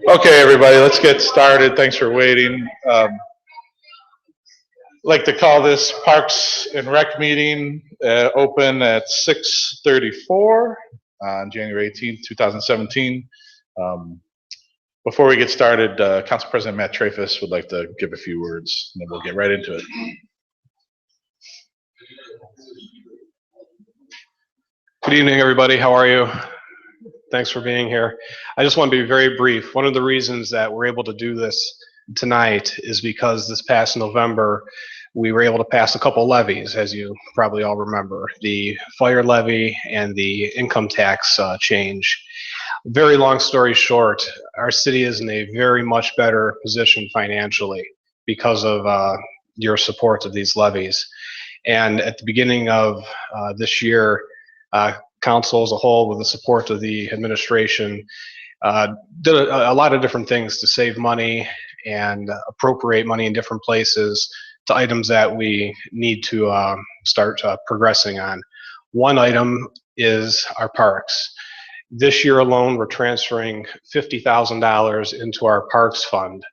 Okay, everybody, let's get started. Thanks for waiting. I'd like to call this Parks and Rec meeting open at 6:34 on January 18th, 2017. Before we get started, Council President Matt Trefis would like to give a few words, and then we'll get right into it. Good evening, everybody. How are you? Thanks for being here. I just want to be very brief. One of the reasons that we're able to do this tonight is because this past November, we were able to pass a couple levies, as you probably all remember, the fire levy and the income tax change. Very long story short, our city is in a very much better position financially because of your support of these levies. And at the beginning of this year, council as a whole, with the support of the administration, did a lot of different things to save money and appropriate money in different places to items that we need to start progressing on. One item is our parks. This year alone, we're transferring $50,000 into our parks fund.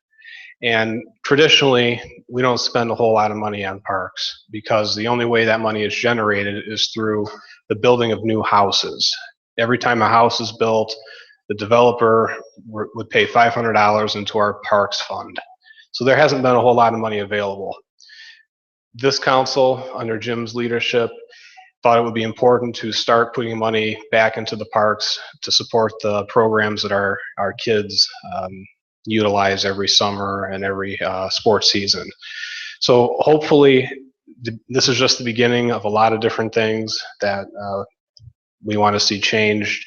And traditionally, we don't spend a whole lot of money on parks because the only way that money is generated is through the building of new houses. Every time a house is built, the developer would pay $500 into our parks fund. So there hasn't been a whole lot of money available. This council, under Jim's leadership, thought it would be important to start putting money back into the parks to support the programs that our kids utilize every summer and every sports season. So hopefully this is just the beginning of a lot of different things that we want to see changed.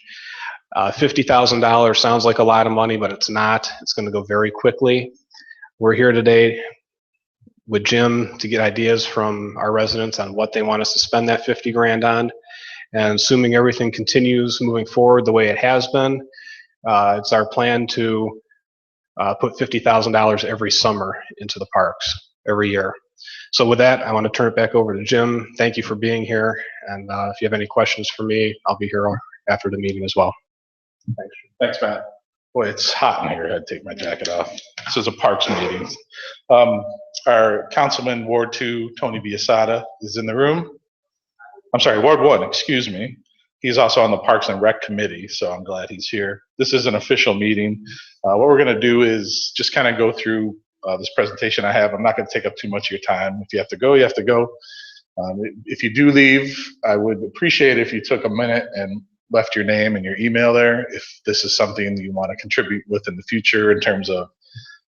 $50,000 sounds like a lot of money, but it's not. It's going to go very quickly. We're here today with Jim to get ideas from our residents on what they want us to spend that 50 grand on. And assuming everything continues moving forward the way it has been, it's our plan to put $50,000 every summer into the parks every year. So with that, I want to turn it back over to Jim. Thank you for being here. And if you have any questions for me, I'll be here after the meeting as well. Thanks, Matt. Boy, it's hot in here. I had to take my jacket off. This is a parks meeting. Our Councilman Ward 2, Tony Biasada, is in the room. I'm sorry, Ward 1, excuse me. He's also on the Parks and Rec Committee, so I'm glad he's here. This is an official meeting. What we're going to do is just kind of go through this presentation I have. I'm not going to take up too much of your time. If you have to go, you have to go. If you do leave, I would appreciate if you took a minute and left your name and your email there if this is something you want to contribute with in the future in terms of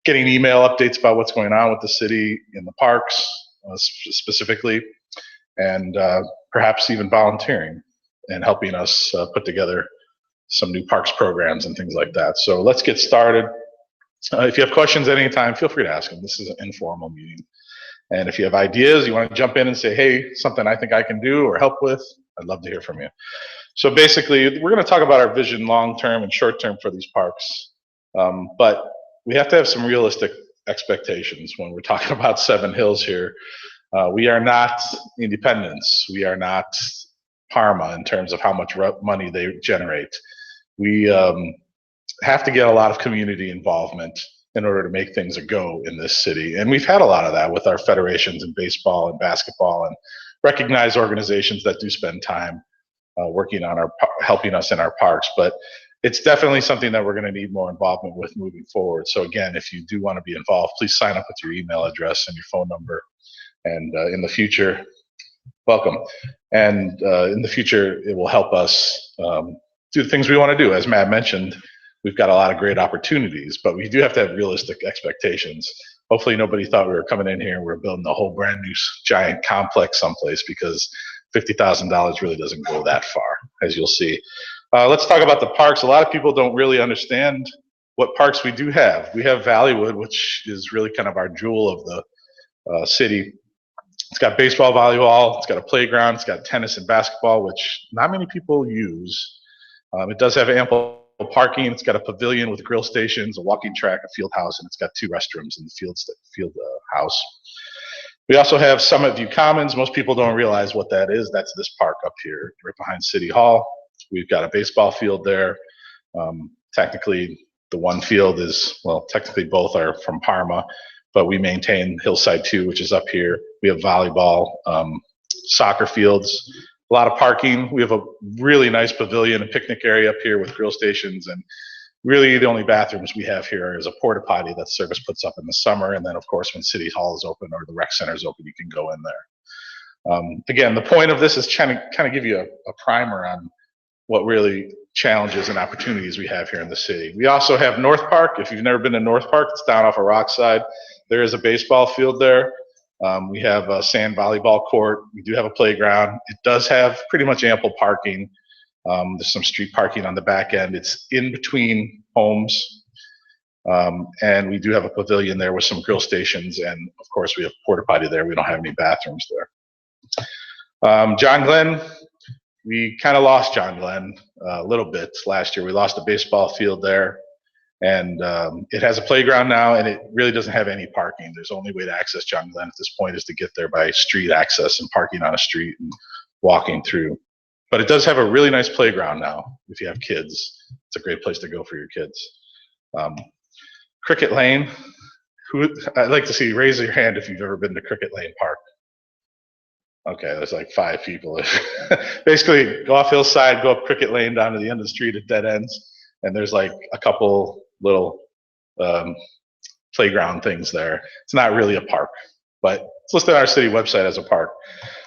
getting email updates about what's going on with the city in the parks specifically, and perhaps even volunteering and helping us put together some new parks programs and things like that. So let's get started. If you have questions at any time, feel free to ask them. This is an informal meeting. And if you have ideas, you want to jump in and say, hey, something I think I can do or help with, I'd love to hear from you. So basically, we're going to talk about our vision long-term and short-term for these parks. But we have to have some realistic expectations when we're talking about Seven Hills here. We are not Independence. We are not Parma in terms of how much money they generate. We have to get a lot of community involvement in order to make things a go in this city. And we've had a lot of that with our federations in baseball and basketball and recognized organizations that do spend time working on helping us in our parks. But it's definitely something that we're going to need more involvement with moving forward. So again, if you do want to be involved, please sign up with your email address and your phone number. And in the future, welcome. And in the future, it will help us do the things we want to do. As Matt mentioned, we've got a lot of great opportunities, but we do have to have realistic expectations. Hopefully nobody thought we were coming in here and we're building a whole brand new giant complex someplace, because $50,000 really doesn't go that far, as you'll see. Let's talk about the parks. A lot of people don't really understand what parks we do have. We have Valleywood, which is really kind of our jewel of the city. It's got baseball, volleyball, it's got a playground, it's got tennis and basketball, which not many people use. It does have ample parking. It's got a pavilion with grill stations, a walking track, a field house, and it's got 2 restrooms in the field house. We also have Summit View Commons. Most people don't realize what that is. That's this park up here, right behind City Hall. We've got a baseball field there. Technically, the one field is, well, technically both are from Parma, but we maintain Hillside 2, which is up here. We have volleyball, soccer fields, a lot of parking. We have a really nice pavilion and picnic area up here with grill stations, and really the only bathrooms we have here is a porta potty that Service puts up in the summer, and then of course when City Hall is open or the rec center is open, you can go in there. Again, the point of this is trying to kind of give you a primer on what really challenges and opportunities we have here in the city. We also have North Park. If you've never been to North Park, it's down off of Rockside. There is a baseball field there. We have a sand volleyball court. We do have a playground. It does have pretty much ample parking. There's some street parking on the back end. It's in between homes. And we do have a pavilion there with some grill stations. And of course, we have porta potty there. We don't have any bathrooms there. John Glenn, we kind of lost John Glenn a little bit last year. We lost a baseball field there. And it has a playground now, and it really doesn't have any parking. There's only way to access John Glenn at this point is to get there by street access and parking on a street and walking through. But it does have a really nice playground now if you have kids. It's a great place to go for your kids. Cricket Lane, I'd like to see, raise your hand if you've ever been to Cricket Lane Park. Okay, there's like 5 people. Basically, go off Hillside, go up Cricket Lane down to the end of the street at dead ends, and there's like a couple little playground things there. It's not really a park, but it's listed on our city website as a park.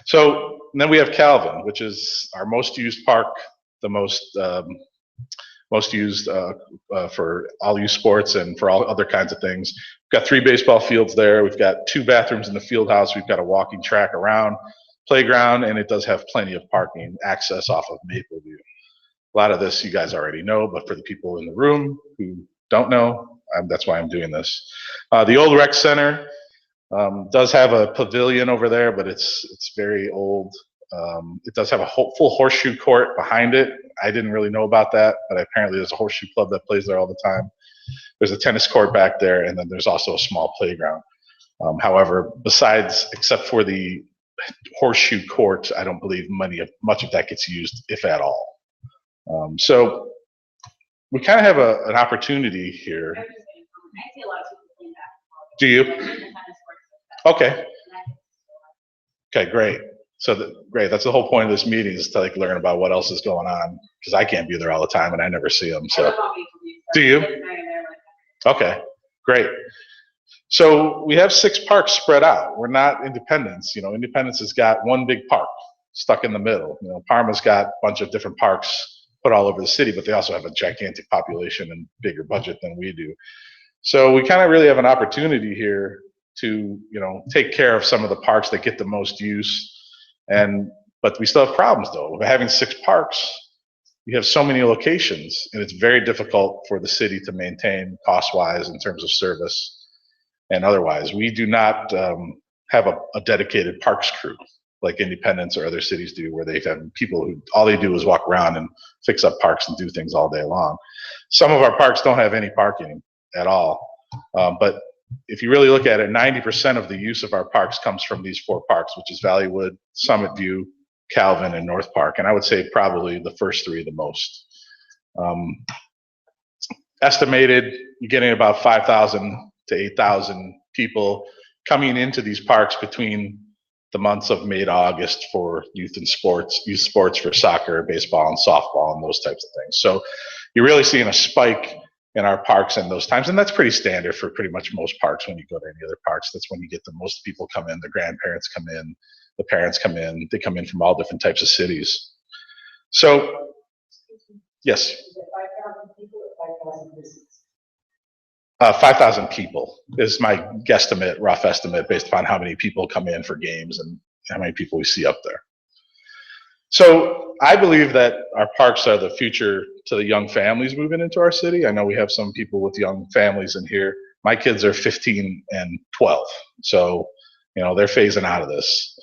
So and then we have Calvin, which is our most used park, the most used for all youth sports and for all other kinds of things. We've got 3 baseball fields there. We've got 2 bathrooms in the field house. We've got a walking track around, playground, and it does have plenty of parking access off of Mapleview. A lot of this you guys already know, but for the people in the room who don't know, that's why I'm doing this. The old rec center does have a pavilion over there, but it's very old. It does have a full horseshoe court behind it. I didn't really know about that, but apparently there's a horseshoe club that plays there all the time. There's a tennis court back there, and then there's also a small playground. However, except for the horseshoe court, I don't believe much of that gets used, if at all. So we kind of have an opportunity here. Do you? Okay. Okay, great. So great. That's the whole point of this meeting is to like learn about what else is going on because I can't be there all the time and I never see them. So, do you? Okay, great. So we have 6 parks spread out. We're not Independence. You know, Independence has got one big park stuck in the middle. You know, Parma's got a bunch of different parks put all over the city, but they also have a gigantic population and bigger budget than we do. So we kind of really have an opportunity here to, you know, take care of some of the parks that get the most use. But we still have problems though. By having 6 parks, you have so many locations, and it's very difficult for the city to maintain cost-wise in terms of service and otherwise. We do not have a dedicated parks crew like Independence or other cities do, where they have people who all they do is walk around and fix up parks and do things all day long. Some of our parks don't have any parking at all, but if you really look at it, 90% of the use of our parks comes from these 4 parks, which is Valleywood, Summit View, Calvin, and North Park. And I would say probably the first 3 the most. Estimated, you're getting about 5,000 to 8,000 people coming into these parks between the months of May to August for youth sports for soccer, baseball, and softball, and those types of things. So you're really seeing a spike in our parks in those times, and that's pretty standard for pretty much most parks. When you go to any other parks, that's when you get the most people come in, the grandparents come in, the parents come in, they come in from all different types of cities. So, yes? 5,000 people is my guesstimate, rough estimate, based upon how many people come in for games and how many people we see up there. So I believe that our parks are the future to the young families moving into our city. I know we have some people with young families in here. My kids are 15 and 12, so you know they're phasing out of this.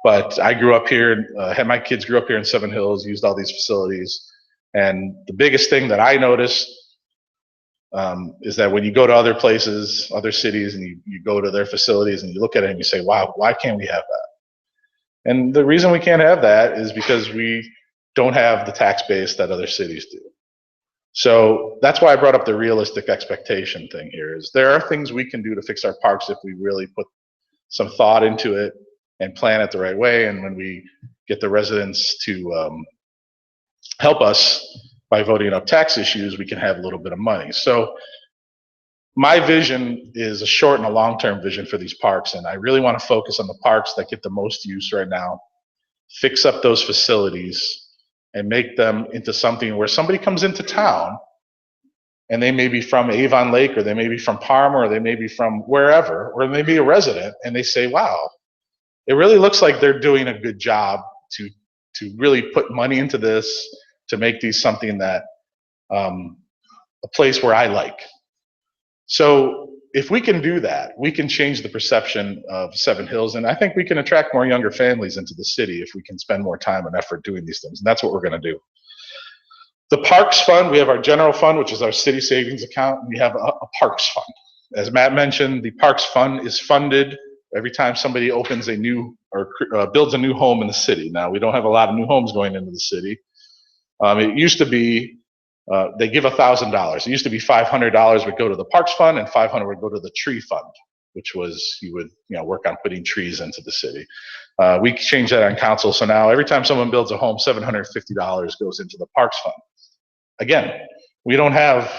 But I grew up here, had my kids grew up here in Seven Hills, used all these facilities, and the biggest thing that I noticed is that when you go to other places, other cities, and you go to their facilities and you look at it and you say, wow, why can't we have that? And the reason we can't have that is because we don't have the tax base that other cities do. So that's why I brought up the realistic expectation thing here, is there are things we can do to fix our parks if we really put some thought into it and plan it the right way. And when we get the residents to help us by voting up tax issues, we can have a little bit of money. So my vision is a short and a long-term vision for these parks, and I really want to focus on the parks that get the most use right now, fix up those facilities, and make them into something where somebody comes into town, and they may be from Avon Lake, or they may be from Parma, or they may be from wherever, or they may be a resident, and they say, wow, it really looks like they're doing a good job to really put money into this, to make these something that, a place where I like. So if we can do that, we can change the perception of Seven Hills, and I think we can attract more younger families into the city if we can spend more time and effort doing these things, and that's what we're going to do. The Parks Fund, we have our general fund, which is our city savings account, and we have a Parks Fund. As Matt mentioned, the Parks Fund is funded every time somebody opens a new or builds a new home in the city. Now, we don't have a lot of new homes going into the city. It used to be they give $1,000. It used to be $500 would go to the Parks Fund and $500 would go to the Tree Fund, which was you would work on putting trees into the city. We changed that on council, so now every time someone builds a home, $750 goes into the Parks Fund. Again, we don't have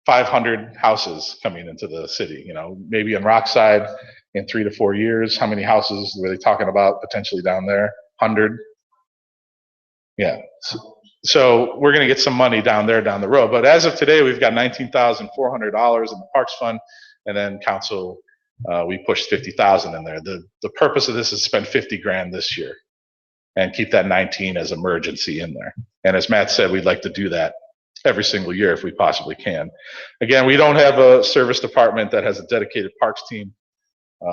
500 houses coming into the city. Maybe in Rockside in 3 to 4 years, how many houses were they talking about potentially down there? 100. Yeah. So we're going to get some money down there down the road. But as of today, we've got $19,400 in the Parks Fund, and then council, we pushed $50,000 in there. The purpose of this is to spend $50,000 this year and keep that 19 as emergency in there. And as Matt said, we'd like to do that every single year if we possibly can. Again, we don't have a service department that has a dedicated parks team.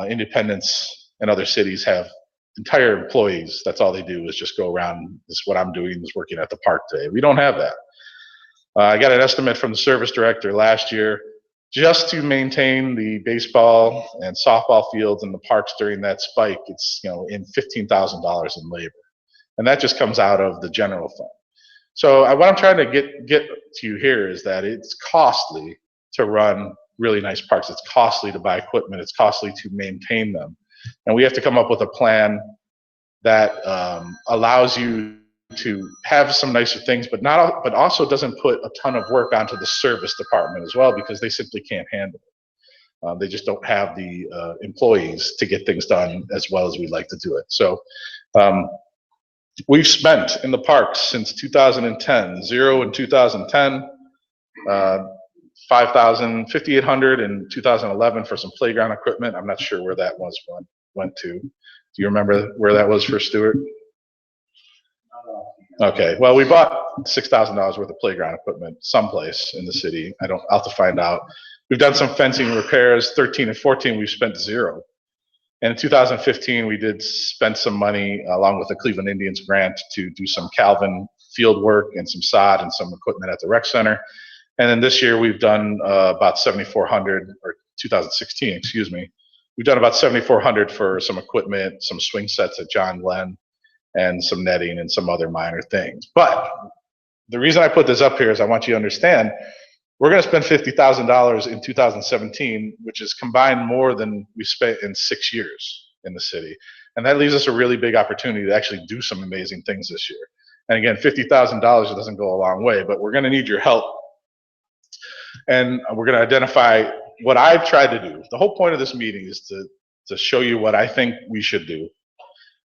Independence and other cities have entire employees. That's all they do is just go around. This is what I'm doing, is working at the park today. We don't have that. I got an estimate from the service director last year just to maintain the baseball and softball fields in the parks during that spike. It's in $15,000 in labor, and that just comes out of the general fund. So what I'm trying to get to you here is that it's costly to run really nice parks. It's costly to buy equipment. It's costly to maintain them. And we have to come up with a plan that allows you to have some nicer things, but also doesn't put a ton of work onto the service department as well, because they simply can't handle it. They just don't have the employees to get things done as well as we'd like to do it. So we've spent in the parks since 2010, zero in 2010, $5,800 in 2011 for some playground equipment. I'm not sure where that went to. Do you remember where that was for Stuart? Okay, well, we bought $6,000 worth of playground equipment someplace in the city. I'll have to find out. We've done some fencing repairs. 13 and 14, we've spent zero. And in 2015, we did spend some money along with the Cleveland Indians grant to do some Calvin field work and some sod and some equipment at the rec center. And then this year we've done about 7,400, or 2016, excuse me. We've done about 7,400 for some equipment, some swing sets at John Glenn, and some netting and some other minor things. But the reason I put this up here is I want you to understand we're going to spend $50,000 in 2017, which is combined more than we spent in 6 years in the city. And that leaves us a really big opportunity to actually do some amazing things this year. And again, $50,000 doesn't go a long way, but we're going to need your help. And we're going to identify what I've tried to do. The whole point of this meeting is to show you what I think we should do.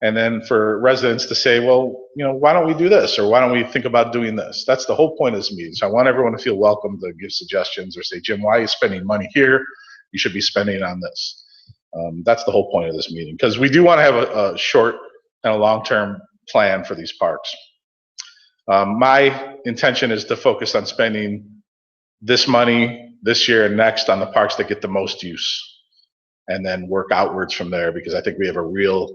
And then for residents to say, well, why don't we do this? Or why don't we think about doing this? That's the whole point of this meeting. So I want everyone to feel welcome to give suggestions or say, Jim, why are you spending money here? You should be spending on this. That's the whole point of this meeting, because we do want to have a short and a long-term plan for these parks. My intention is to focus on spending this money this year and next on the parks that get the most use, and then work outwards from there, because I think we have a real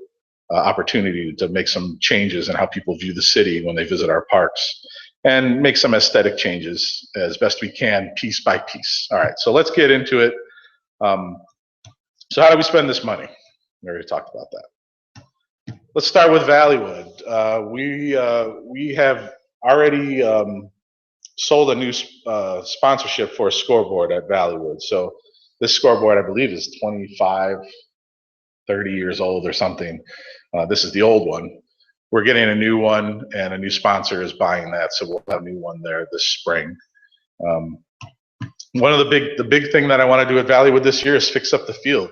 opportunity to make some changes in how people view the city when they visit our parks. and make some aesthetic changes as best we can, piece by piece. All right, so let's get into it. So how do we spend this money? We already talked about that. Let's start with Valleywood. We have already sold a new sponsorship for a scoreboard at Valleywood. So this scoreboard, I believe, is 25, 30 years old or something. This is the old one. We're getting a new one, and a new sponsor is buying that, so we'll have a new one there this spring. One of the big thing that I want to do at Valleywood this year is fix up the field.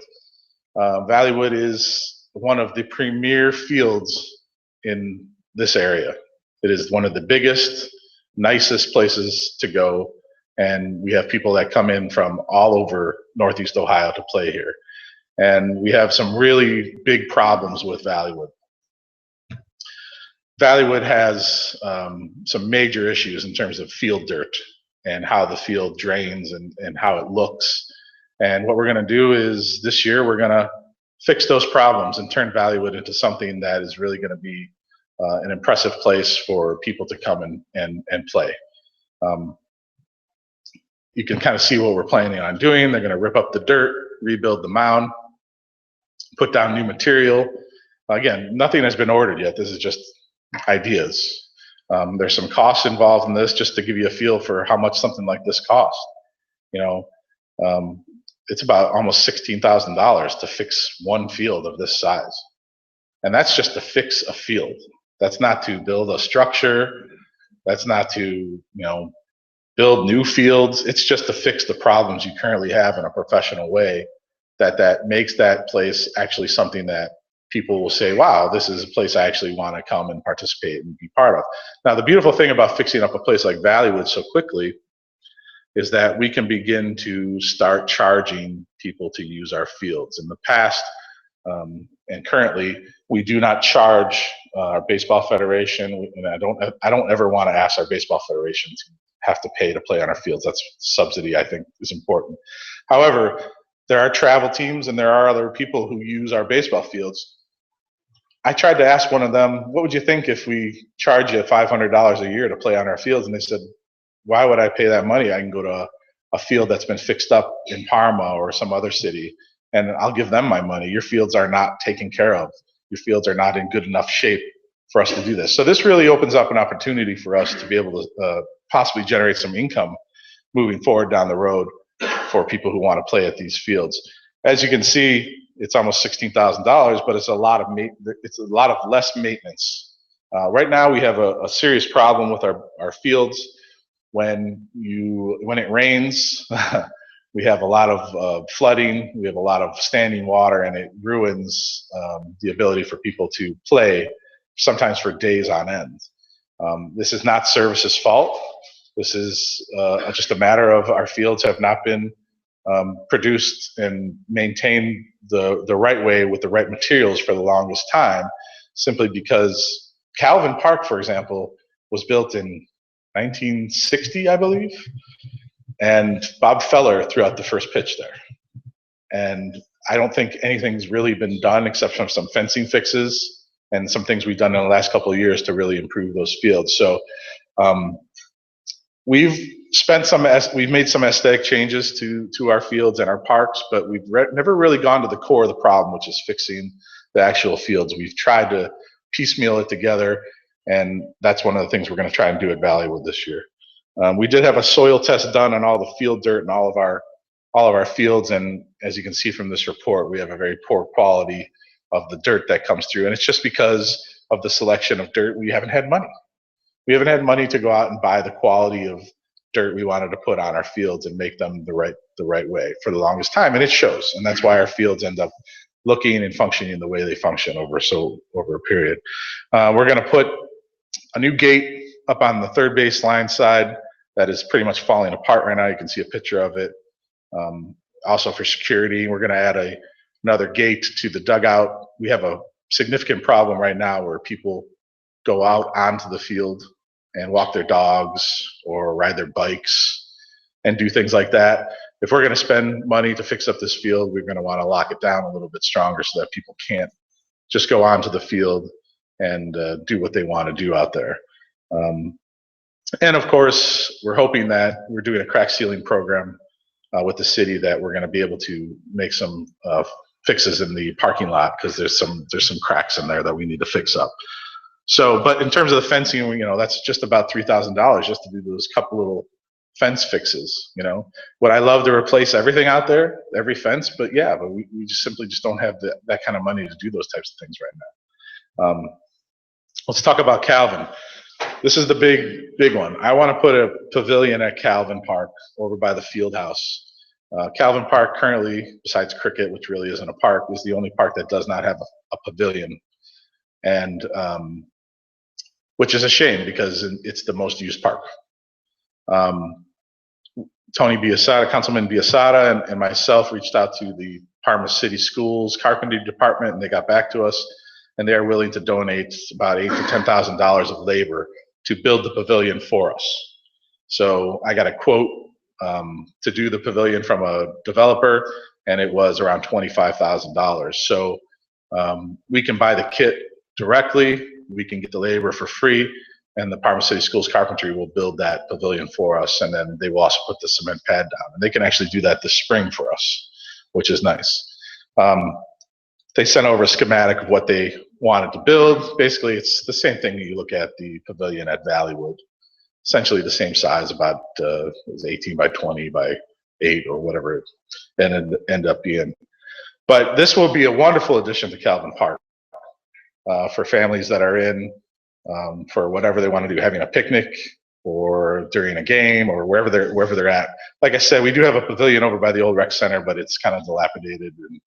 Valleywood is one of the premier fields in this area. It is one of the biggest, nicest places to go, and we have people that come in from all over Northeast Ohio to play here. And we have some really big problems with Valleywood. Valleywood has some major issues in terms of field dirt and how the field drains and how it looks. And what we're going to do is this year we're going to fix those problems and turn Valleywood into something that is really going to be an impressive place for people to come and play. You can kind of see what we're planning on doing. They're going to rip up the dirt, rebuild the mound, put down new material. Again, nothing has been ordered yet. This is just ideas. There's some costs involved in this, just to give you a feel for how much something like this costs. You know, it's about almost $16,000 to fix one field of this size. And that's just to fix a field. That's not to build a structure. That's not to, you know, build new fields. It's just to fix the problems you currently have in a professional way that makes that place actually something that people will say, wow, this is a place I actually want to come and participate and be part of. Now, the beautiful thing about fixing up a place like Valleywood so quickly is that we can begin to start charging people to use our fields. In the past, and currently, we do not charge our baseball federation, and I don't ever want to ask our baseball federation to have to pay to play on our fields. That's subsidy, I think, is important. However, there are travel teams and there are other people who use our baseball fields. I tried to ask one of them, what would you think if we charge you $500 a year to play on our fields? And they said, why would I pay that money? I can go to a field that's been fixed up in Parma or some other city, and I'll give them my money. Your fields are not taken care of. Your fields are not in good enough shape for us to do this. So this really opens up an opportunity for us to be able to possibly generate some income moving forward down the road for people who want to play at these fields. As you can see, it's almost $16,000, but it's a lot of less maintenance. Right now, we have a serious problem with our fields. When it rains, we have a lot of flooding. We have a lot of standing water, and it ruins the ability for people to play, sometimes for days on end. This is not Service's fault. This is just a matter of our fields have not been produced and maintained the right way with the right materials for the longest time, simply because Calvin Park, for example, was built in 1960, I believe, and Bob Feller threw out the first pitch there. And I don't think anything's really been done except for some fencing fixes and some things we've done in the last couple of years to really improve those fields. So we've made some aesthetic changes to our fields and our parks, but we've never really gone to the core of the problem, which is fixing the actual fields. We've tried to piecemeal it together, and that's one of the things we're going to try and do at Valleywood this year. We did have a soil test done on all the field dirt and all of our fields, and as you can see from this report, we have a very poor quality of the dirt that comes through, and it's just because of the selection of dirt. We haven't had money. We haven't had money to go out and buy the quality of dirt we wanted to put on our fields and make them the right way for the longest time, and it shows. And that's why our fields end up looking and functioning the way they function over a period. We're going to put a new gate up on the third base line side that is pretty much falling apart right now. You can see a picture of it. Also for security, we're going to add another gate to the dugout. We have a significant problem right now where people go out onto the field and walk their dogs or ride their bikes and do things like that. If we're going to spend money to fix up this field, we're going to want to lock it down a little bit stronger so that people can't just go onto the field and do what they want to do out there. And of course, we're hoping that we're doing a crack sealing program with the city, that we're going to be able to make some fixes in the parking lot, because there's some cracks in there that we need to fix up. So, but in terms of the fencing, that's just about $3,000 just to do those couple little fence fixes. Would I love to replace everything out there, every fence? But yeah, but we just simply don't have that kind of money to do those types of things right now. Let's talk about Calvin. This is the big one. I want to put a pavilion at Calvin Park over by the field house. Calvin Park currently, besides cricket, which really isn't a park, is the only park that does not have a pavilion, and which is a shame because it's the most used park. Tony Biasata, Councilman Biasata, and myself reached out to the Parma City Schools Carpentry Department, and they got back to us, and they are willing to donate about $8,000 to $10,000 of labor to build the pavilion for us. So I got a quote to do the pavilion from a developer, and it was around $25,000. So we can buy the kit directly, we can get the labor for free, and the Parma City Schools Carpentry will build that pavilion for us, and then they will also put the cement pad down. And they can actually do that this spring for us, which is nice. They sent over a schematic of what they wanted to build. Basically, it's the same thing you look at the pavilion at Valleywood. Essentially the same size, about 18 by 20 by 8 or whatever it end up being. But this will be a wonderful addition to Calvin Park for families that are in for whatever they want to do, having a picnic or during a game or wherever they're at. Like I said, we do have a pavilion over by the old rec center, but it's kind of dilapidated and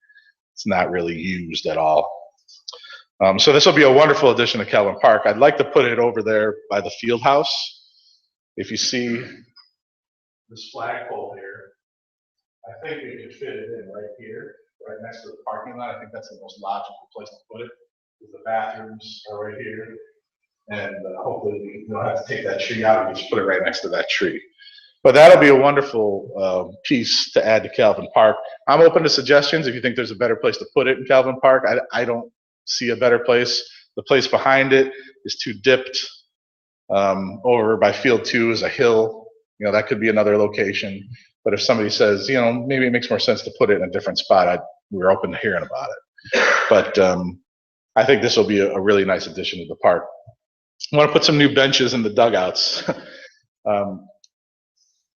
it's not really used at all. So this will be a wonderful addition to Calvin Park. I'd like to put it over there by the field house. If you see this flagpole here, I think we can fit it in right here, right next to the parking lot. I think that's the most logical place to put it, because the bathrooms are right here. And hopefully we don't have to take that tree out, we just put it right next to that tree. But that'll be a wonderful piece to add to Calvin Park. I'm open to suggestions. If you think there's a better place to put it in Calvin Park, I don't see a better place. The place behind it is too dipped. Over by Field 2 is a hill. That could be another location. But if somebody says, maybe it makes more sense to put it in a different spot, we're open to hearing about it. But I think this will be a really nice addition to the park. I want to put some new benches in the dugouts.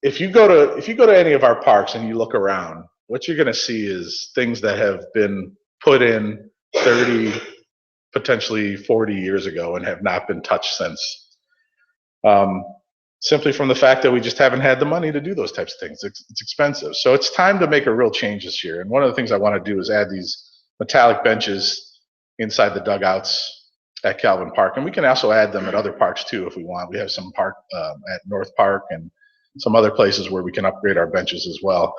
If you go to any of our parks and you look around, what you're going to see is things that have been put in 30, potentially 40 years ago and have not been touched since. Simply from the fact that we just haven't had the money to do those types of things. It's expensive. So it's time to make a real change this year. And one of the things I want to do is add these metallic benches inside the dugouts at Calvin Park. And we can also add them at other parks too if we want. We have some park at North Park and some other places where we can upgrade our benches as well.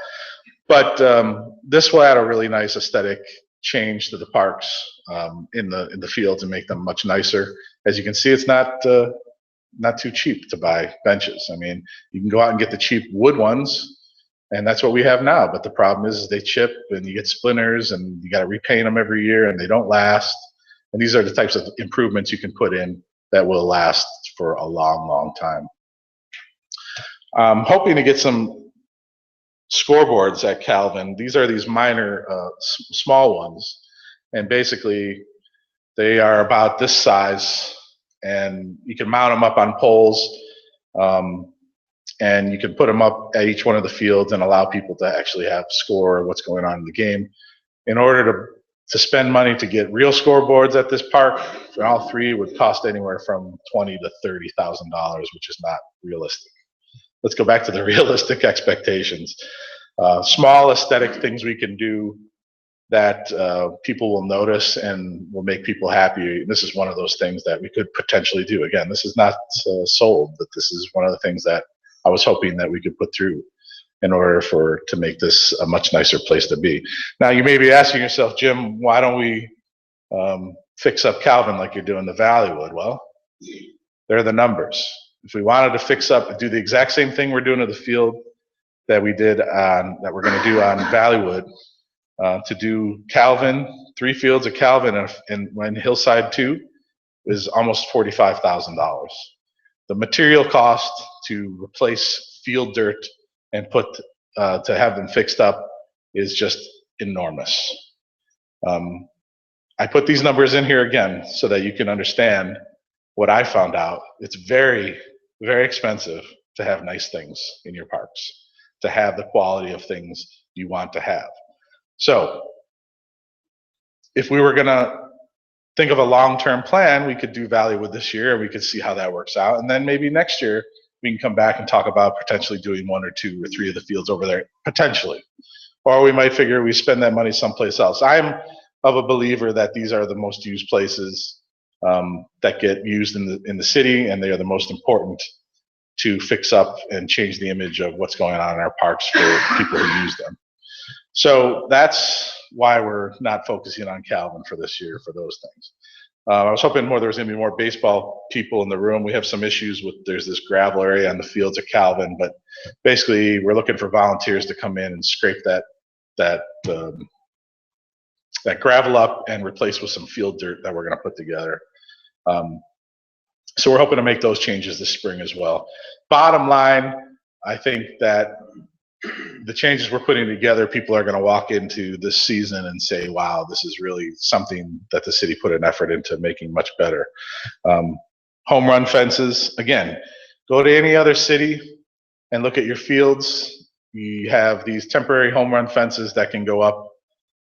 But this will add a really nice aesthetic change to the parks in the fields and make them much nicer. As you can see, it's not too cheap to buy benches. I mean, you can go out and get the cheap wood ones, and that's what we have now. But the problem is they chip and you get splinters and you got to repaint them every year and they don't last. And these are the types of improvements you can put in that will last for a long, long time. I'm hoping to get some scoreboards at Calvin. These are these minor, small ones. And basically, they are about this size. And you can mount them up on poles, and you can put them up at each one of the fields and allow people to actually have score what's going on in the game. In order to spend money to get real scoreboards at this park, for all three, would cost anywhere from $20,000 to $30,000, which is not realistic. Let's go back to the realistic expectations. Small aesthetic things we can do that people will notice and will make people happy. This is one of those things that we could potentially do. Again, this is not sold, but this is one of the things that I was hoping that we could put through in order to make this a much nicer place to be. Now, you may be asking yourself, Jim, why don't we fix up Calvin like you're doing the Valleywood? Well, there are the numbers. If we wanted to fix up and do the exact same thing we're doing to the field that we did that we're going to do on Valleywood, to do Calvin, 3 fields of Calvin and Hillside 2 is almost $45,000. the material cost to replace field dirt and to have them fixed up is just enormous. I put these numbers in here again so that you can understand what I found out. It's very, very expensive to have nice things in your parks, to have the quality of things you want to have. So if we were gonna think of a long-term plan, we could do Valleywood this year and we could see how that works out. And then maybe next year we can come back and talk about potentially doing 1 or 2 or 3 of the fields over there, potentially. Or we might figure we spend that money someplace else. I'm of a believer that these are the most used places that get used in the city, and they are the most important to fix up and change the image of what's going on in our parks for people who use them. So that's why we're not focusing on Calvin for this year for those things. I was hoping there was going to be more baseball people in the room. We have some issues with, there's this gravel area on the fields at Calvin, but basically we're looking for volunteers to come in and scrape that gravel up and replace with some field dirt that we're going to put together. So we're hoping to make those changes this spring as well. Bottom line, I think that the changes we're putting together, people are going to walk into this season and say, wow, this is really something that the city put an effort into making much better. Home run fences, again, go to any other city and look at your fields. You have these temporary home run fences that can go up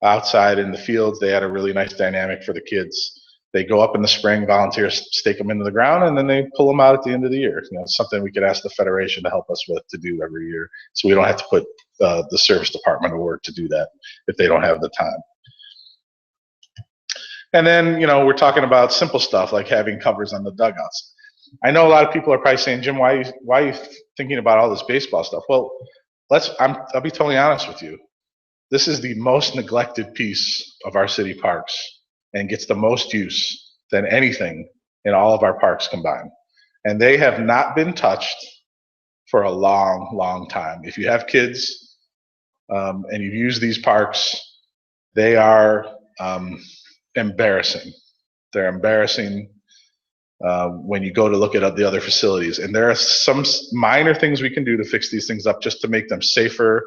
outside in the fields. They had a really nice dynamic for the kids. They go up in the spring, volunteers stake them into the ground, and then they pull them out at the end of the year. You know, it's something we could ask the Federation to help us with to do every year, so we don't have to put the service department to work to do that if they don't have the time. And then, you know, we're talking about simple stuff like having covers on the dugouts. I know a lot of people are probably saying, Jim, why are you thinking about all this baseball stuff? Well, I'll be totally honest with you. This is the most neglected piece of our city parks and gets the most use than anything in all of our parks combined. And they have not been touched for a long, long time. If you have kids and you use these parks, they are embarrassing. They're embarrassing when you go to look at the other facilities. And there are some minor things we can do to fix these things up just to make them safer,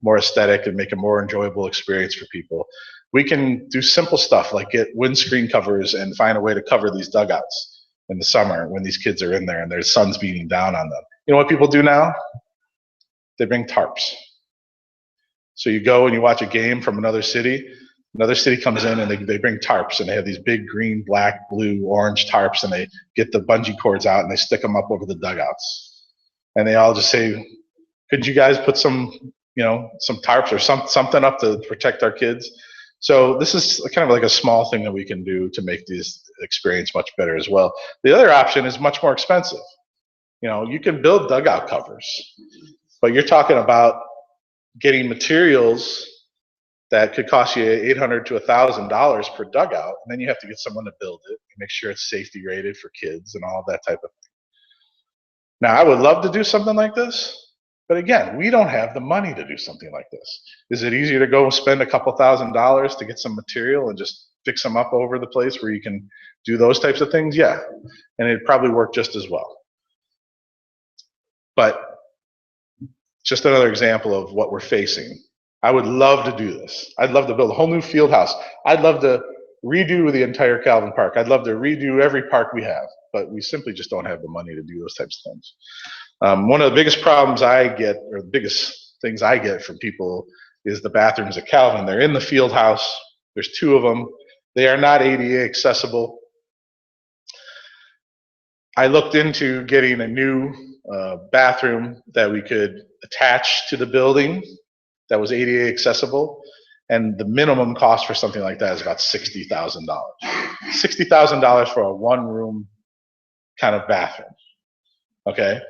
more aesthetic, and make a more enjoyable experience for people. We can do simple stuff like get windscreen covers and find a way to cover these dugouts in the summer when these kids are in there and their sun's beating down on them. You know what people do now? They bring tarps. So you go and you watch a game from another city comes in and they bring tarps, and they have these big green, black, blue, orange tarps, and they get the bungee cords out and they stick them up over the dugouts. And they all just say, could you guys put some tarps or something up to protect our kids? So this is kind of like a small thing that we can do to make this experience much better as well. The other option is much more expensive. You know, you can build dugout covers, but you're talking about getting materials that could cost you $800 to $1,000 per dugout, and then you have to get someone to build it and make sure it's safety rated for kids and all that type of thing. Now, I would love to do something like this, but again, we don't have the money to do something like this. Is it easier to go spend a couple $1,000s to get some material and just fix them up over the place where you can do those types of things? Yeah, and it'd probably work just as well. But just another example of what we're facing. I would love to do this. I'd love to build a whole new field house. I'd love to redo the entire Calvin Park. I'd love to redo every park we have, but we simply just don't have the money to do those types of things. One of the biggest problems I get, or the biggest things I get from people, is the bathrooms at Calvin. They're in the field house. There's 2 of them. They are not ADA accessible. I looked into getting a new bathroom that we could attach to the building that was ADA accessible, and the minimum cost for something like that is about $60,000. $60,000 for a 1-room kind of bathroom. Okay.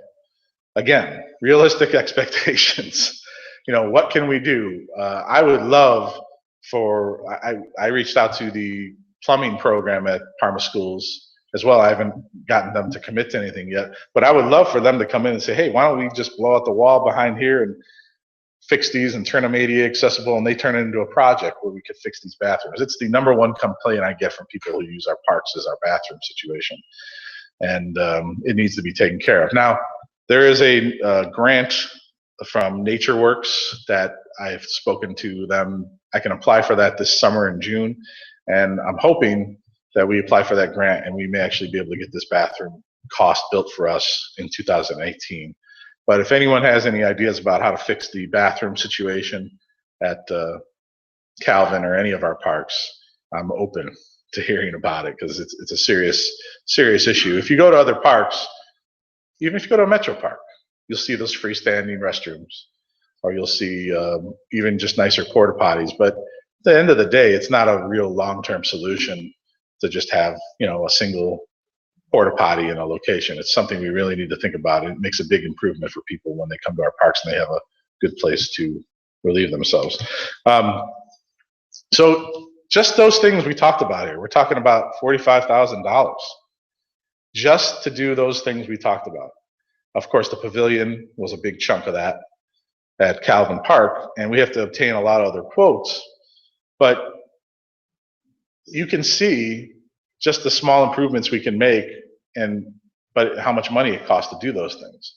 Again, realistic expectations. You know, what can we do? I would love for, I reached out to the plumbing program at Parma Schools as well. I haven't gotten them to commit to anything yet, but I would love for them to come in and say, hey, why don't we just blow out the wall behind here and fix these and turn them ADA accessible, and they turn it into a project where we could fix these bathrooms. It's the #1 complaint I get from people who use our parks is our bathroom situation. and it needs to be taken care of. Now, there is a grant from NatureWorks that I've spoken to them. I can apply for that this summer in June, and I'm hoping that we apply for that grant and we may actually be able to get this bathroom cost built for us in 2018. But if anyone has any ideas about how to fix the bathroom situation at Calvin or any of our parks, I'm open to hearing about it, because it's a serious issue. If you go to other parks, even if you go to a Metro Park, you'll see those freestanding restrooms, or you'll see even just nicer porta potties. But at the end of the day, it's not a real long-term solution to just have, you know, a single porta potty in a location. It's something we really need to think about. It makes a big improvement for people when they come to our parks and they have a good place to relieve themselves. So just those things we talked about here, we're talking about $45,000 just to do those things we talked about. Of course, the pavilion was a big chunk of that at Calvin Park, and we have to obtain a lot of other quotes. But you can see just the small improvements we can make, but how much money it costs to do those things.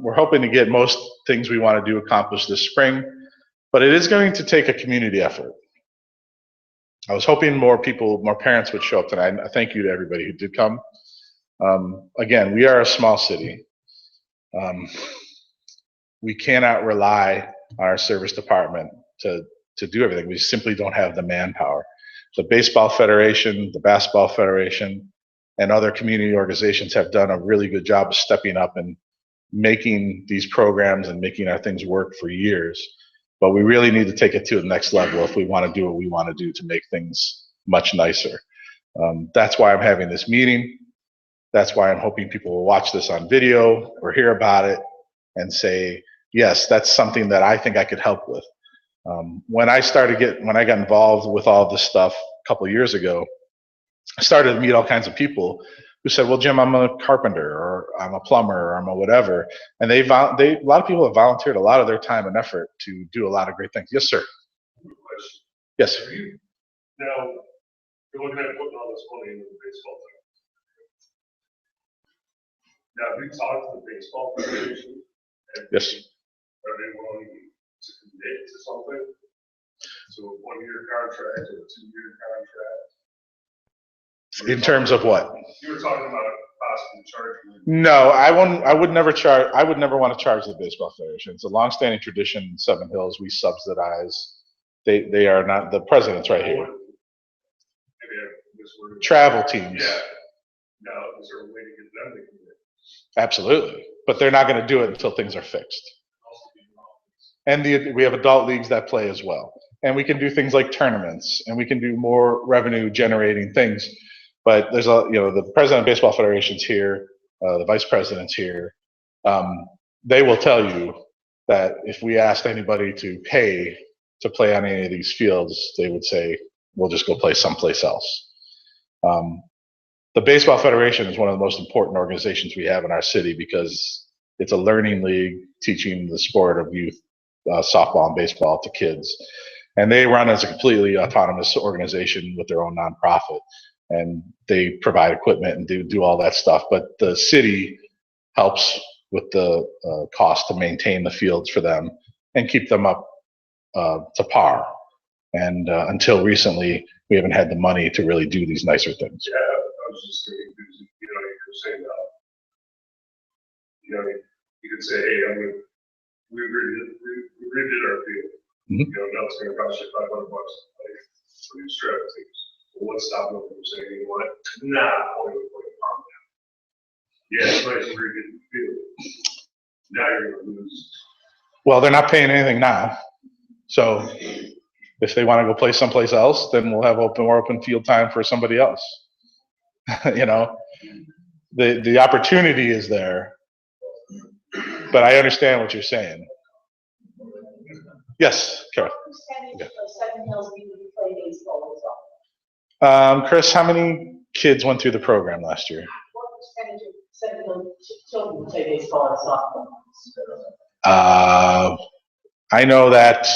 We're hoping to get most things we want to do accomplished this spring, but it is going to take a community effort. I was hoping more parents would show up tonight. Thank you to everybody who did come. Again, we are a small city. We cannot rely on our service department to do everything. We simply don't have the manpower. The Baseball Federation, the Basketball Federation, and other community organizations have done a really good job of stepping up and making these programs and making our things work for years. But we really need to take it to the next level if we want to do what we want to do to make things much nicer. That's why I'm having this meeting. That's why I'm hoping people will watch this on video or hear about it and say, yes, that's something that I think I could help with. When I got involved with all this stuff a couple of years ago, I started to meet all kinds of people who said, well, Jim, I'm a carpenter, or I'm a plumber, or I'm a whatever. And a lot of people have volunteered a lot of their time and effort to do a lot of great things. Yes, sir. Yes. Now, you're looking at putting all this money into the baseball thing. Now, have you talked to the baseball federation? Yes. Are they willing to commit to something? To a 1-year contract or a 2-year contract? In terms of what? You were talking about possibly charging. No, I would never want to charge the Baseball Federation. It's a longstanding tradition in Seven Hills. We subsidize. They are not, the president's right here. Travel teams. Yeah. Now, is there a way to get them to commit? Absolutely. But they're not going to do it until things are fixed. And we have adult leagues that play as well. And we can do things like tournaments, and we can do more revenue generating things. But there's the president of Baseball Federation's here, the vice president's here. They will tell you that if we asked anybody to pay to play on any of these fields, they would say, we'll just go play someplace else. The Baseball Federation is one of the most important organizations we have in our city, because it's a learning league teaching the sport of youth, softball and baseball, to kids. And they run as a completely autonomous organization with their own nonprofit. And they provide equipment and do all that stuff. But the city helps with the cost to maintain the fields for them and keep them up to par. And until recently, we haven't had the money to really do these nicer things. Yeah, I was just thinking, you're saying, you could say, hey, we redid our field. Mm-hmm. Now it's going to cost you $500 for these strategies. Well, let's stop them from saying, you know what? Nah, we're going to put a palm down. Yeah, it's nice to redid the field. Now you're going to lose. Well, they're not paying anything now. So if they want to go play someplace else, then we'll have more open field time for somebody else. The opportunity is there, but I understand what you're saying. Yes, Carol. What percentage of Seven Hills people who play baseball as well? Chris, how many kids went through the program last year? What percentage of Seven Hills children play baseball and softball? I know that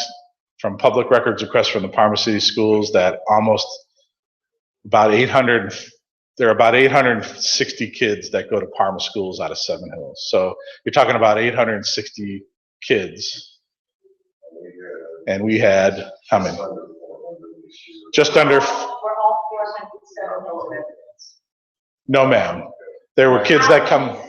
from public records requests from the Parma City Schools that almost about there are about 860 kids that go to Parma schools out of Seven Hills. So you're talking about 860 kids. And we had, how many? Just under, We're all 407 Hill residents. no ma'am. There were kids that come, Out of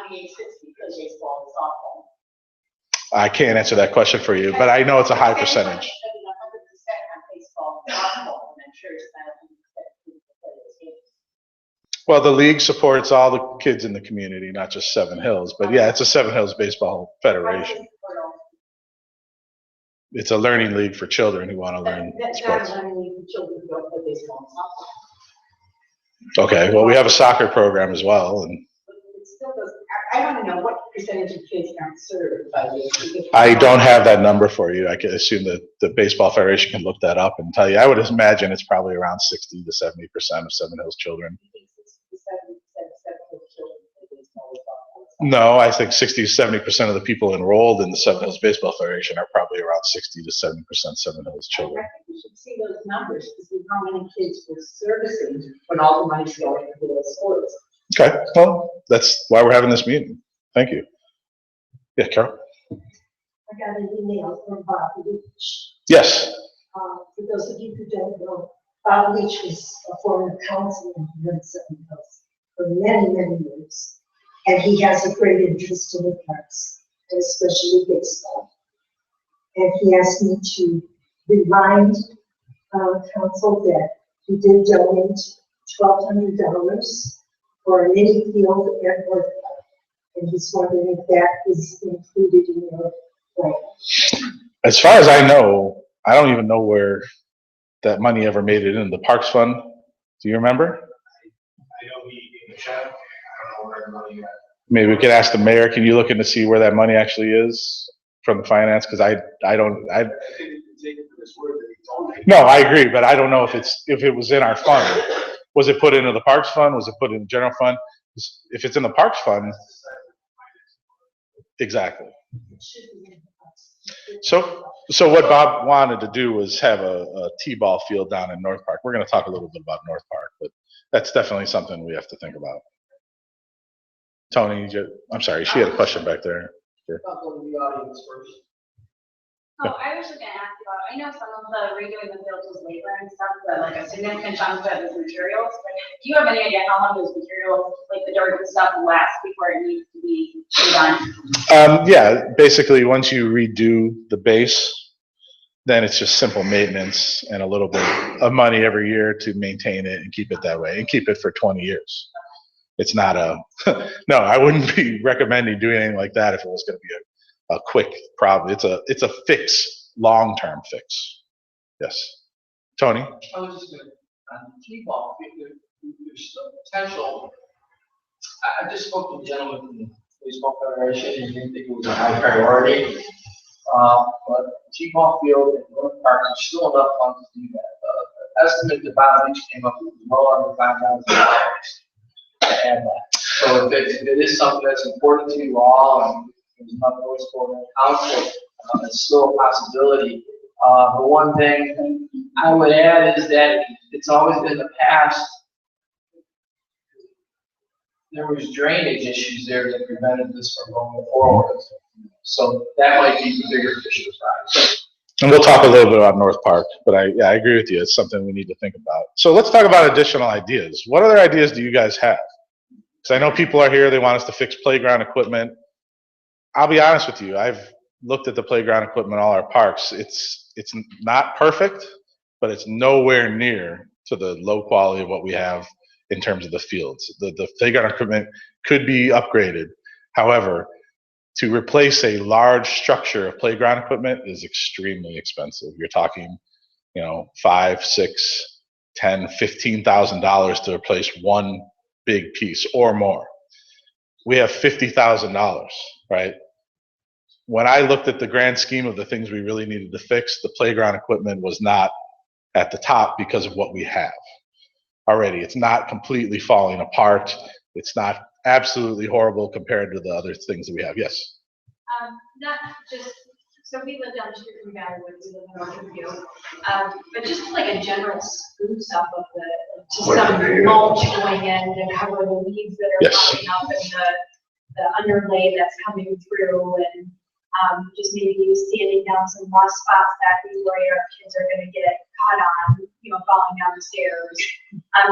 the 860 because baseball and softball. I can't answer that question for you, but I know it's a high percentage. 100% on baseball and softball, and I'm sure it's not 100% play those games. Well, the league supports all the kids in the community, not just Seven Hills. But yeah, it's a Seven Hills Baseball Federation. It's a learning league for children who want to learn That's sports. not only for children who don't play baseball and softball. Okay, well, we have a soccer program as well, and But it still does, I want to know what percentage of kids aren't served by this. because- I don't have that number for you. I can assume that the Baseball Federation can look that up and tell you. I would imagine it's probably around 60 to 70% of Seven Hills children. 67% of children play baseball and softball. No, I think 60 to 70% of the people enrolled in the Seven Hills Baseball Federation are probably around 60 to 70% Seven Hills I children. think we should see those numbers to see how many kids we're servicing when all the money's going into those sports. Okay, well, that's why we're having this meeting. Thank you. Yeah, Carol? I got an email from Bob Leach. Yes. For those of you who don't know, Bob Leach was a former councilman here in Seven Hills for many, many years. And he has a great interest in the parks, and especially baseball. And he asked me to remind council that he did donate $1,200 for a mini field at North Park. And he's wondering if that is included in your plan. As far as I know, I don't even know where that money ever made it in the Parks Fund. Do you remember? I know he gave a check. I don't know where the money went. Maybe we could ask the mayor, can you look in to see where that money actually is from the finance? Because I don't, I think you can take it for this word that he told me. no, I agree, but I don't know if it was in our fund. Was it put into the Parks Fund? Was it put in the general fund? If it's in the Parks Fund, exactly. So what Bob wanted to do was have a T-ball field down in North Park. We're going to talk a little bit about North Park, but that's definitely something we have to think about. Tony, I'm sorry, she had a question back there. Oh, I was just gonna ask about, I know some of the redoing the fields was labor and stuff, but like a significant chunk of it is materials. Like, do you have any idea how long those materials, like the dirt and stuff, last before it needs to be done? Yeah, basically, once you redo the base, then it's just simple maintenance and a little bit of money every year to maintain it and keep it that way and keep it for 20 years. It's not no, I wouldn't be recommending doing anything like that if it was going to be a quick problem. It's a fix, long-term fix. Yes. Tony? I was just going to, on T-ball, there's still potential. I just spoke to a gentleman from the Baseball Federation, and he didn't think it was a high priority. But T-ball field and North Park, there's still enough funds to do that. The estimate that Bob Leach came up with was well under $5,000 to add that. So if it is something that's important to you all, and there's enough voice for the council, it's still a possibility. The one thing I would add is that it's always been the past, there was drainage issues there that prevented this from going forward. So that might be the bigger issue. And we'll talk a little bit about North Park, but I agree with you. It's something we need to think about. So let's talk about additional ideas. What other ideas do you guys have? Because I know people are here, they want us to fix playground equipment. I'll be honest with you, I've looked at the playground equipment, all our parks. It's not perfect, but it's nowhere near to the low quality of what we have in terms of the fields. The playground equipment could be upgraded. However, to replace a large structure of playground equipment is extremely expensive. You're talking, $5,000, $6,000, $10,000, $15,000 to replace one big piece or more. We have $50,000, right? When I looked at the grand scheme of the things we really needed to fix, the playground equipment was not at the top because of what we have already. It's not completely falling apart. It's not absolutely horrible compared to the other things that we have. Yes? Not just so we live down the street from Valley Woods, we live in Orchard View. But just like a general spruce up of just some mulch going in to cover the weeds that are Yes. popping up and the underlay that's coming through and, just maybe sanding down some moss spots that we worry our kids are gonna get caught on, falling down the stairs.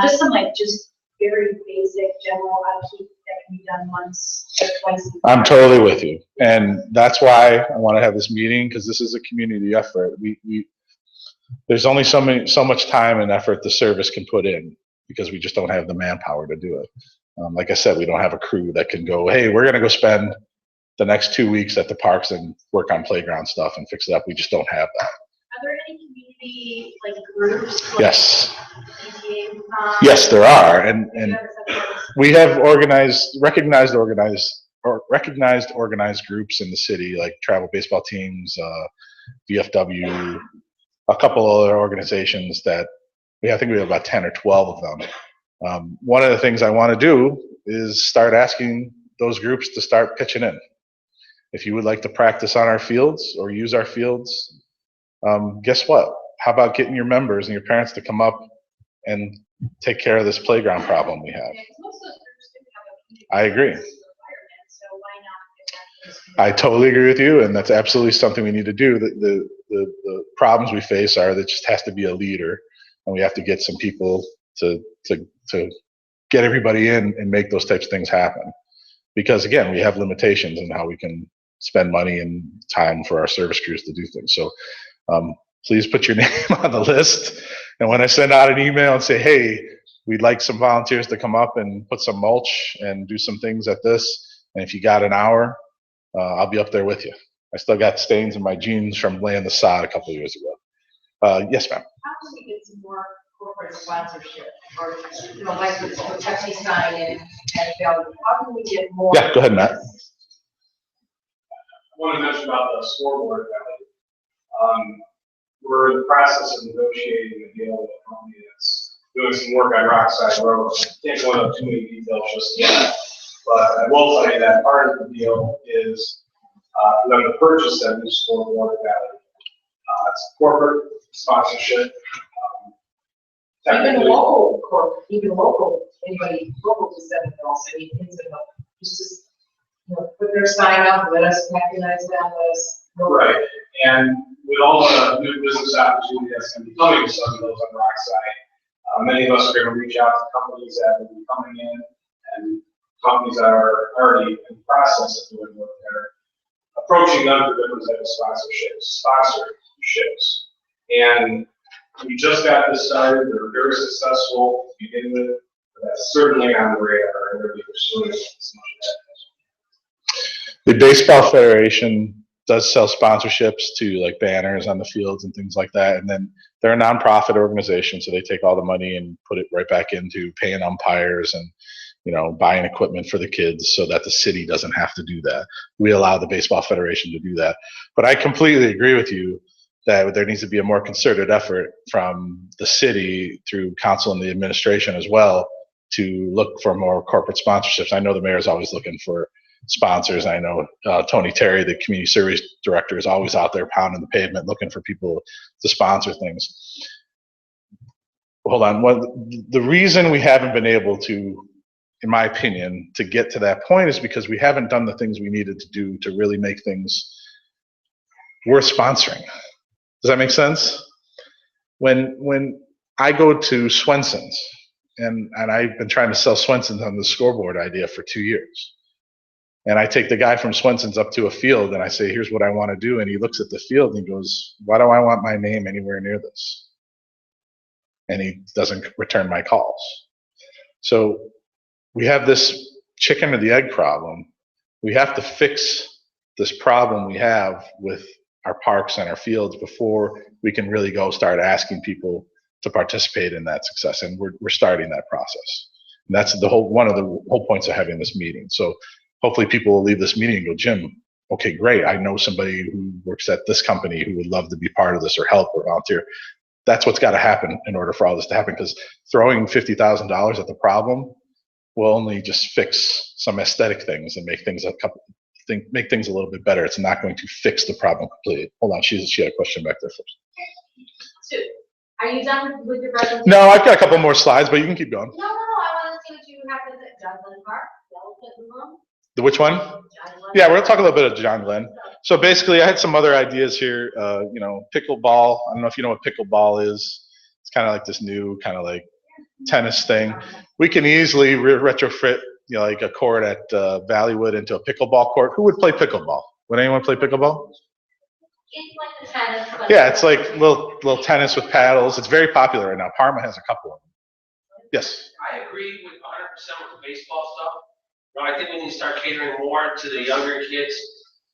Just some just very basic general upkeep that can be done once or twice. I'm totally with you. And that's why I want to have this meeting, because this is a community effort. There's only so much time and effort the service can put in because we just don't have the manpower to do it. Like I said, we don't have a crew that can go, hey, we're going to go spend the next 2 weeks at the parks and work on playground stuff and fix it up. We just don't have that. Are there any community groups? Yes. PTA, Yes, there are. And you know, such as- we have recognized organized groups in the city, like travel baseball teams, VFW, a couple other organizations that I think we have about 10 or 12 of them. One of the things I want to do is start asking those groups to start pitching in. If you would like to practice on our fields or use our fields, guess what? How about getting your members and your parents to come up and take care of this playground problem we have? Yeah, 'cause most of those groups do have a community I agree. requirement, so why not get that? I totally agree with you, and that's absolutely something we need to do. The problems we face are there just has to be a leader, and we have to get some people to get everybody in and make those types of things happen. Because again, we have limitations in how we can spend money and time for our service crews to do things. So please put your name on the list. And when I send out an email and say, hey, we'd like some volunteers to come up and put some mulch and do some things at this, and if you got an hour, I'll be up there with you. I still got stains in my jeans from laying the sod a couple of years ago. Yes, ma'am. How can we get some more corporate sponsorship or, like the Pepsi sign and Bellevue? How can we get more? Yeah, go ahead, Matt. I want to mention about the scoreboard value. We're in the process of negotiating a deal with a company that's doing some work on Rockside Road. Can't go into too many details just yet, but I will tell you that part of the deal is for them to purchase that new scoreboard value. It's corporate sponsorship. Even local, anybody local to Seminole City, just put their sign up, let us recognize them, let us. Right, and with all the new business opportunity that's going to be coming to some of those on Rockside, many of us are going to reach out to companies that will be coming in, and companies that are already in the process of doing work there, approaching them for different types of sponsorships. And we just got this started. They're very successful to begin with, but that's certainly on the radar, and they're pursuing it as much as The Baseball Federation does sell sponsorships to like banners on the fields and things like that. And then they're a nonprofit organization, so they take all the money and put it right back into paying umpires and, buying equipment for the kids so that the city doesn't have to do that. We allow the Baseball Federation to do that. But I completely agree with you that there needs to be a more concerted effort from the city through council and the administration as well to look for more corporate sponsorships. I know the mayor's always looking for sponsors. I know Tony Terry, the community service director, is always out there pounding the pavement looking for people to sponsor things. Hold on. The reason we haven't been able to, in my opinion, to get to that point is because we haven't done the things we needed to do to really make things worth sponsoring. Does that make sense? When I go to Swenson's, and I've been trying to sell Swenson's on the scoreboard idea for 2 years. And I take the guy from Swenson's up to a field and I say, here's what I want to do. And he looks at the field and he goes, why do I want my name anywhere near this? And he doesn't return my calls. So we have this chicken or the egg problem. We have to fix this problem we have with our parks and our fields before we can really go start asking people to participate in that success. And we're starting that process. And that's one of the whole points of having this meeting. So hopefully people will leave this meeting and go, Jim, okay, great. I know somebody who works at this company who would love to be part of this or help or volunteer. That's what's got to happen in order for all this to happen, because throwing $50,000 at the problem will only just fix some aesthetic things and make things make things a little bit better. It's not going to fix the problem completely. Hold on, she had a question back there first. So, are you done with your presentation? No, I've got a couple more slides, but you can keep going. No, I want to see what you have to say. John Glenn Park, the elephant in the room. The which one? John Glenn. Yeah, we're gonna talk a little bit of John Glenn. So basically, I had some other ideas here. Pickleball. I don't know if you know what pickleball is. It's kind of like this new kind of like tennis thing. We can easily retrofit, like a court at Valleywood into a pickleball court. Who would play pickleball? Would anyone play pickleball? It's like the tennis. But Yeah, it's like little tennis with paddles. It's very popular right now. Parma has a couple of them. Yes. I agree with 100% with the baseball stuff. I think we need to start catering more to the younger kids.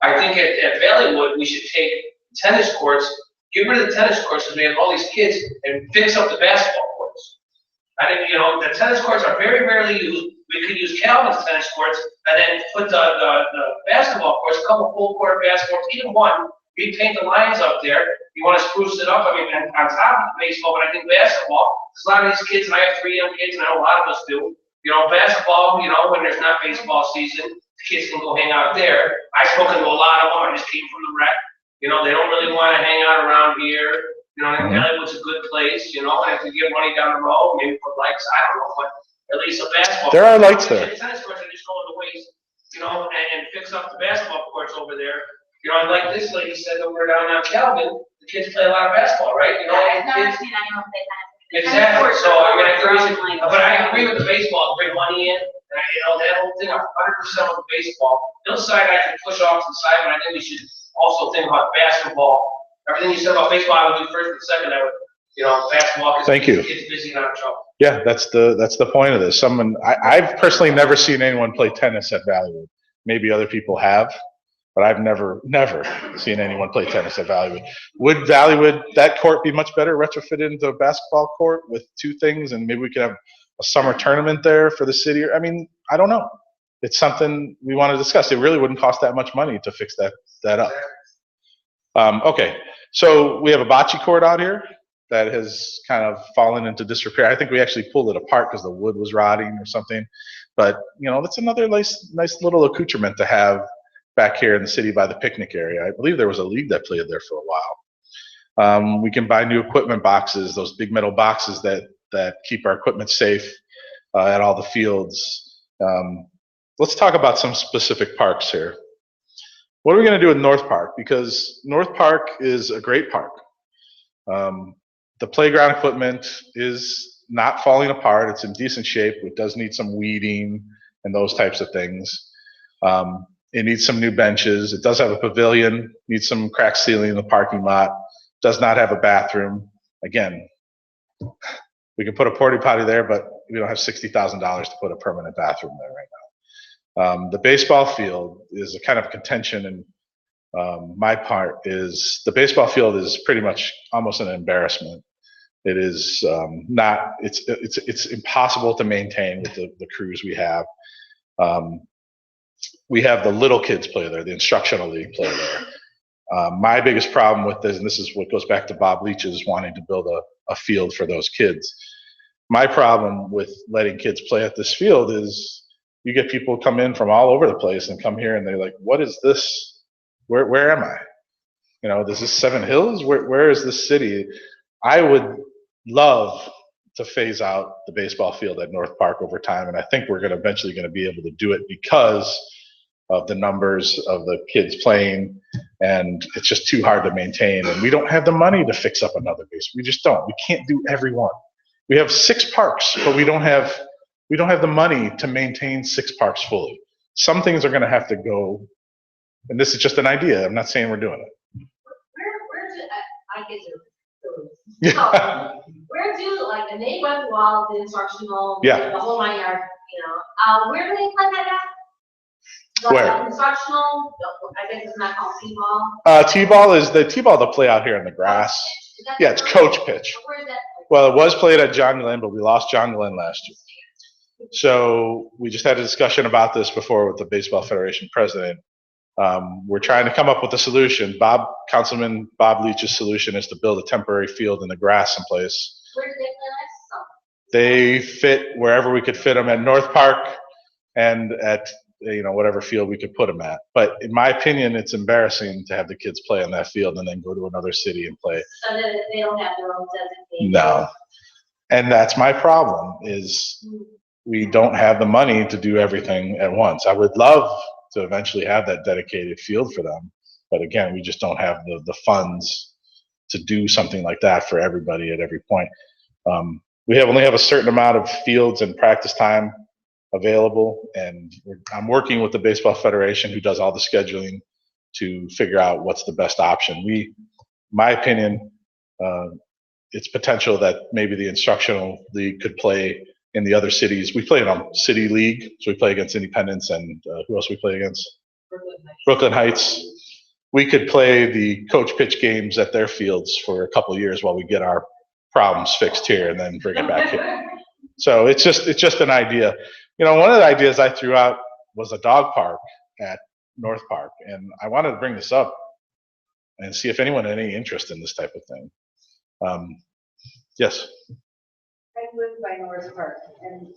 I think at Valleywood, we should take tennis courts, get rid of the tennis courts because we have all these kids, and fix up the basketball courts. I think, the tennis courts are very rarely used. We could use Calvin's tennis courts and then put the basketball courts, a couple full court basketball courts, even one, repaint the lines up there. You want to spruce it up, and on top of baseball, but I think basketball, because a lot of these kids, and I have 3 young kids, and I know a lot of us do, basketball, when there's not baseball season, the kids can go hang out there. I've spoken to a lot of them, I just came from the rec. They don't really want to hang out around here. Valleywood's a good place, and if we get money down the road, maybe put lights, I don't know, but at least a basketball. There are lights there. The tennis courts are just going to waste, and fix up the basketball courts over there. Like this lady said over down on Calvin, the kids play a lot of basketball, right? I've never Kids- seen anyone play tennis. Exactly, so I agree with the baseball, bring money in, that whole thing, 100% with the baseball. Hillside I can push off to the side, but I think we should also think about basketball. Everything you said about baseball, I would do first and second, I would, basketball, because Thank you. kids busy, not in trouble. Yeah, that's the point of this. I've personally never seen anyone play tennis at Valleywood. Maybe other people have, but I've never seen anyone play tennis at Valleywood. Would Valleywood, that court be much better retrofitted into a basketball court with 2 things, and maybe we could have a summer tournament there for the city? I mean, I don't know. It's something we want to discuss. It really wouldn't cost that much money to fix that up. Okay, so we have a bocce court out here that has kind of fallen into disrepair. I think we actually pulled it apart because the wood was rotting or something. But, that's another nice little accoutrement to have back here in the city by the picnic area. I believe there was a league that played there for a while. We can buy new equipment boxes, those big metal boxes that keep our equipment safe at all the fields. Let's talk about some specific parks here. What are we going to do with North Park? Because North Park is a great park. The playground equipment is not falling apart. It's in decent shape. It does need some weeding and those types of things. It needs some new benches. It does have a pavilion, needs some cracked ceiling in the parking lot, does not have a bathroom. Again, we can put a porta potty there, but we don't have $60,000 to put a permanent bathroom there right now. The baseball field is a kind of contention, and my part is the baseball field is pretty much almost an embarrassment. It is not, it's impossible to maintain with the crews we have. We have the little kids play there, the instructional league play there. My biggest problem with this, and this is what goes back to Bob Leach's wanting to build a field for those kids. My problem with letting kids play at this field is you get people come in from all over the place and come here and they're like, what is this? Where am I? Is this Seven Hills? Where is this city? I would love to phase out the baseball field at North Park over time, and I think we're eventually going to be able to do it because of the numbers of the kids playing, and it's just too hard to maintain, and we don't have the money to fix up another base. We just don't. We can't do every one. We have 6 parks, but we don't have the money to maintain 6 parks fully. Some things are going to have to go, and this is just an idea. I'm not saying we're doing it. Where do, I get to, Yeah. where do, like, and they went through all of the instructional, Yeah. the whole 9 yard, where do they play that at? The Where? Instructional, I guess it's not called T-ball. T-ball they'll play out here in the grass. Is that Yeah, it's the- coach pitch. Where's that? Well, it was played at John Glenn, but we lost John Glenn last year. So we just had a discussion about this before with the Baseball Federation president. We're trying to come up with a solution. Councilman Bob Leach's solution is to build a temporary field in the grass someplace. Where do they play that? They fit wherever we could fit them at North Park and at whatever field we could put them at. But in my opinion, it's embarrassing to have the kids play on that field and then go to another city and play. So that they don't have their own designated. No. And that's my problem, is we don't have the money to do everything at once. I would love to eventually have that dedicated field for them. But again, we just don't have the funds to do something like that for everybody at every point. We only have a certain amount of fields and practice time available, and I'm working with the Baseball Federation, who does all the scheduling, to figure out what's the best option. My opinion, it's potential that maybe the instructional league could play in the other cities. We play in a city league, so we play against Independence, and who else we play against? Brooklyn Heights. We could play the coach pitch games at their fields for a couple of years while we get our problems fixed here, and then bring it back here. So it's just an idea. One of the ideas I threw out was a dog park at North Park, and I wanted to bring this up and see if anyone had any interest in this type of thing. Yes. I live by North Park, and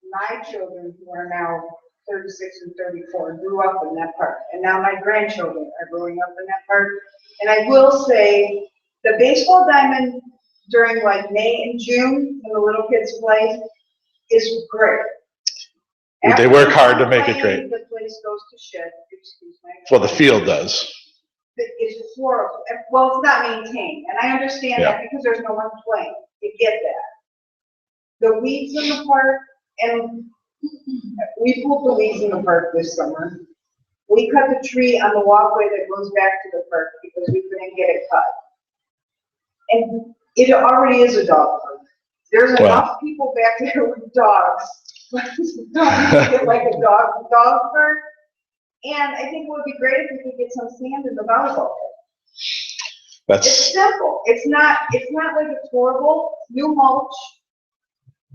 my children, who are now 36 and 34, grew up in that park, and now my grandchildren are growing up in that park. And I will say, the baseball diamond during like May and June, when the little kids play, is great. They work hard to make it great. The place goes to shit, excuse my. Well, the field does. It's horrible. Well, it's not maintained, and I understand that because there's no one playing. You get that. The weeds in the park, and we pulled the weeds in the park this summer. We cut the tree on the walkway that goes back to the park because we couldn't get it cut. And it already is a dog park. There's enough people back there with dogs. Get like a dog park. And I think it would be great if we could get some sand in the volleyball pit. It's simple. It's not like it's horrible. New mulch.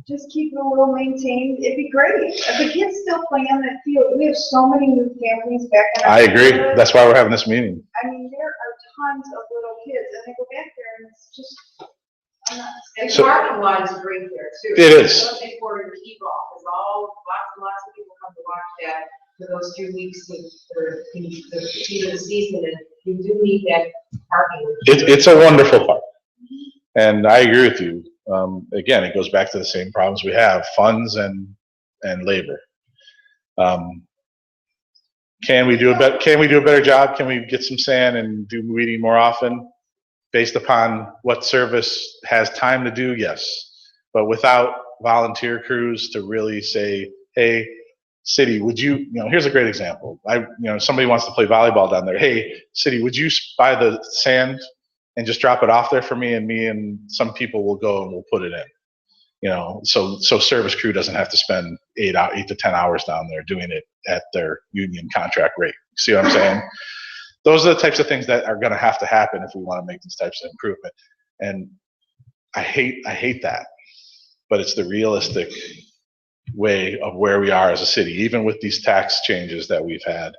Just keep it a little maintained. It'd be great. If the kids still play on that field, we have so many new families back in our I agree. neighborhood. That's why we're having this meeting. I mean, there are tons of little kids, and they go back there, and it's just. And So- parking lot is great there too. It is. Something for the key ball, because lots and lots of people come to watch that for those 2 weeks for the heat of the season, and you do need that parking. It's a wonderful park. And I agree with you. Again, it goes back to the same problems we have, funds and labor. Can we do a better job? Can we get some sand and do weeding more often? Based upon what service has time to do, yes. But without volunteer crews to really say, hey, city, would you, here's a great example. Somebody wants to play volleyball down there. Hey, city, would you buy the sand and just drop it off there for me and some people will go and we'll put it in. So service crew doesn't have to spend 8 to 10 hours down there doing it at their union contract rate. See what I'm saying? Those are the types of things that are going to have to happen if we want to make these types of improvement. And I hate that, but it's the realistic way of where we are as a city. Even with these tax changes that we've had,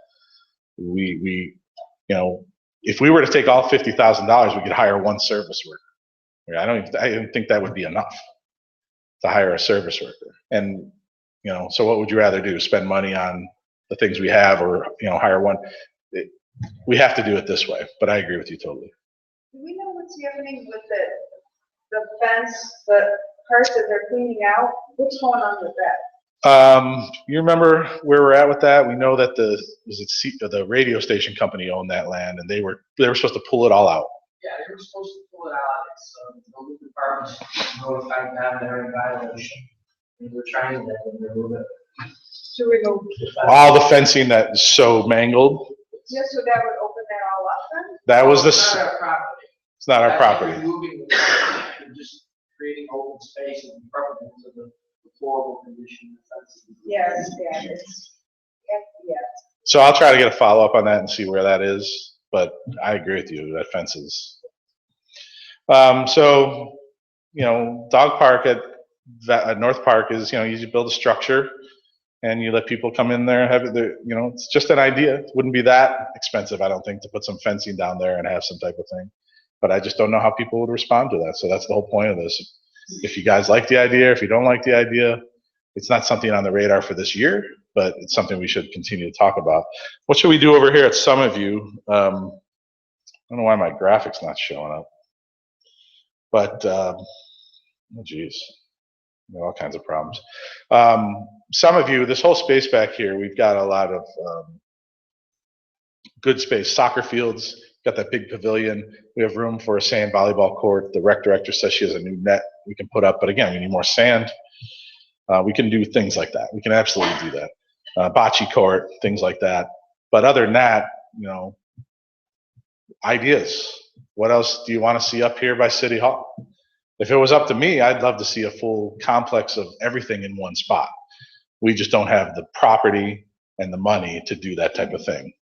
we if we were to take all $50,000, we could hire one service worker. I didn't think that would be enough to hire a service worker. And so what would you rather do? Spend money on the things we have, or hire one? We have to do it this way, but I agree with you totally. Do we know what's happening with the fence, the part that they're cleaning out? What's going on with that? You remember where we're at with that? We know that the radio station company owned that land, and they were supposed to pull it all out. Yeah, they were supposed to pull it out. It's, the building department's notified them they're in violation. And they're trying to remove it. To remove All the fencing that is so mangled. Yes, so that would open that all up then? That was It's not our property. it's not our By property. removing the fence, they're just creating open space and preference to the deplorable condition of the fence. Yes, yeah. So I'll try to get a follow-up on that and see where that is, but I agree with you, that fence is. Dog park at North Park is, you build a structure and you let people come in there and have it, it's just an idea. It wouldn't be that expensive, I don't think, to put some fencing down there and have some type of thing. But I just don't know how people would respond to that. So that's the whole point of this. If you guys like the idea, if you don't like the idea, It's not something on the radar for this year, but it's something we should continue to talk about. What should we do over here at Summitview? I don't know why my graphics not showing up, but oh geez, all kinds of problems. Summitview, this whole space back here, we've got a lot of good space. Soccer fields, got that big pavilion. We have room for a sand volleyball court. The rec director says she has a new net we can put up, but again, we need more sand. We can do things like that. We can absolutely do that. Bocce court, things like that. But other than that, you know, ideas. What else do you want to see up here by City Hall? If it was up to me, I'd love to see a full complex of everything in one spot. We just don't have the property and the money to do that type of thing.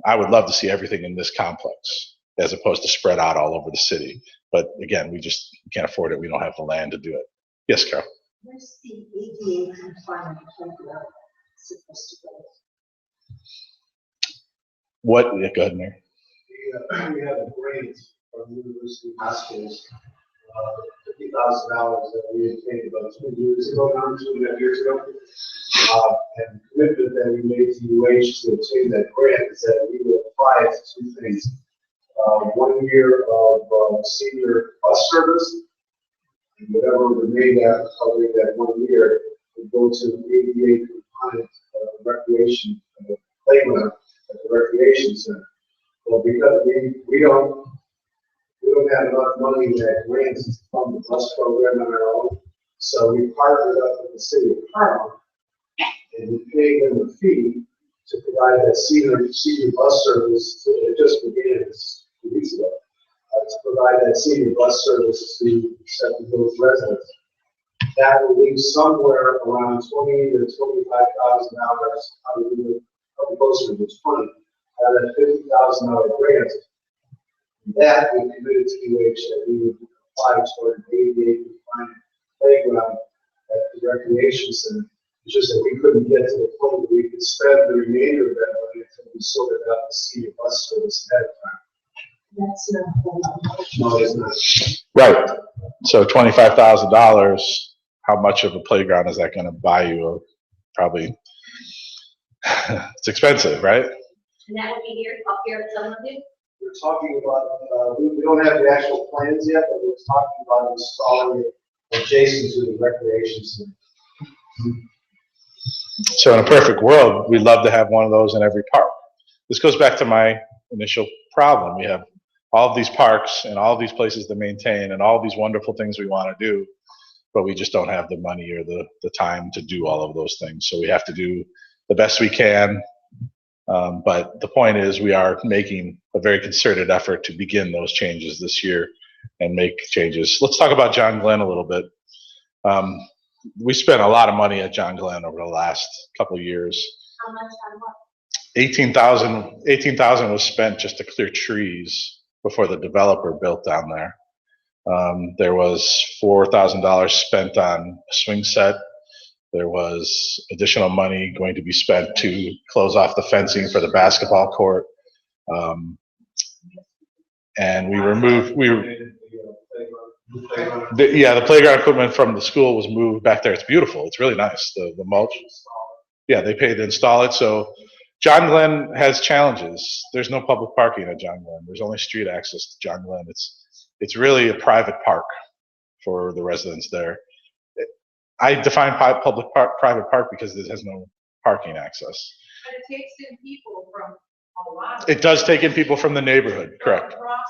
I would love to see everything in this complex as opposed to spread out all over the city. But again, we just can't afford it. We don't have the land to do it. Yes, Carol? Where's the ADA compliant playground supposed to go? What? Yeah, go ahead, Mayor. We have a grant from the University of Hospitals, $50,000 that we obtained about 2 years ago, now 2.5 years ago. And the commitment that we made to UH to obtain that grant is that we will apply to 2 things. 1 year of senior bus service, and whatever remained after covering that 1 year would go to ADA compliant recreation playground at the recreation center. Well, because we don't have enough money in that grant to fund the bus program on our own, so we partnered up with the city of Parma, and we paid them a fee to provide that senior bus service. It just began 2 weeks ago, to provide that senior bus service to those residents. That will leave somewhere around $20,000 to $25,000, probably closer to 20, out of that $50,000 grant. That we committed to UH that we would apply toward an ADA compliant playground at the recreation center. It's just that we couldn't get to the point where we could spend the remainder of that money until we sorted out the senior bus service ahead of time. That's not. No, it's not. Right. So $25,000, how much of a playground is that going to buy you? Probably, it's expensive, right? And that would be here, up here at Summitview? We're talking about, we don't have the actual plans yet, but we're talking about installing it adjacent to the recreation center. So in a perfect world, we'd love to have one of those in every park. This goes back to my initial problem. We have all of these parks and all of these places to maintain and all of these wonderful things we want to do, but we just don't have the money or the time to do all of those things. So we have to do the best we can. But the point is we are making a very concerted effort to begin those changes this year and make changes. Let's talk about John Glenn a little bit. We spent a lot of money at John Glenn over the last couple of years. How much on what? $18,000 was spent just to clear trees before the developer built down there. There was $4,000 spent on a swing set. There was additional money going to be spent to close off the fencing for the basketball court. And we removed, the playground equipment from the school was moved back there. It's beautiful. It's really nice. The mulch. Yeah, they paid to install it. So John Glenn has challenges. There's no public parking at John Glenn. There's only street access to John Glenn. It's really a private park for the residents there. I define public park, private park because it has no parking access. But it takes in people from a lot. It does take in people from the neighborhood, correct? Cross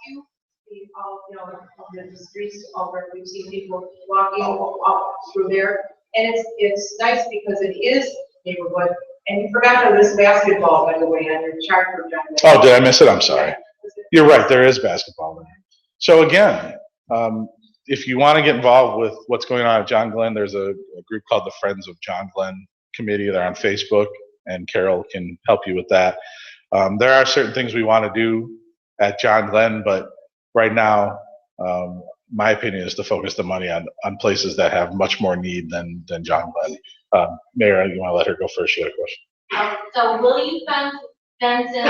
you, the streets over, we've seen people walking up through there. And it's nice because it is neighborhood. And you forgot to list basketball, by the way, on your chart for John. Oh, did I miss it? I'm sorry. You're right, there is basketball there. So again, if you want to get involved with what's going on at John Glenn, there's a group called the Friends of John Glenn Committee. They're on Facebook, and Carol can help you with that. There are certain things we want to do at John Glenn, but right now, my opinion is to focus the money on places that have much more need than John Glenn. Mayor, you want to let her go first? She had a question. So will you fence in,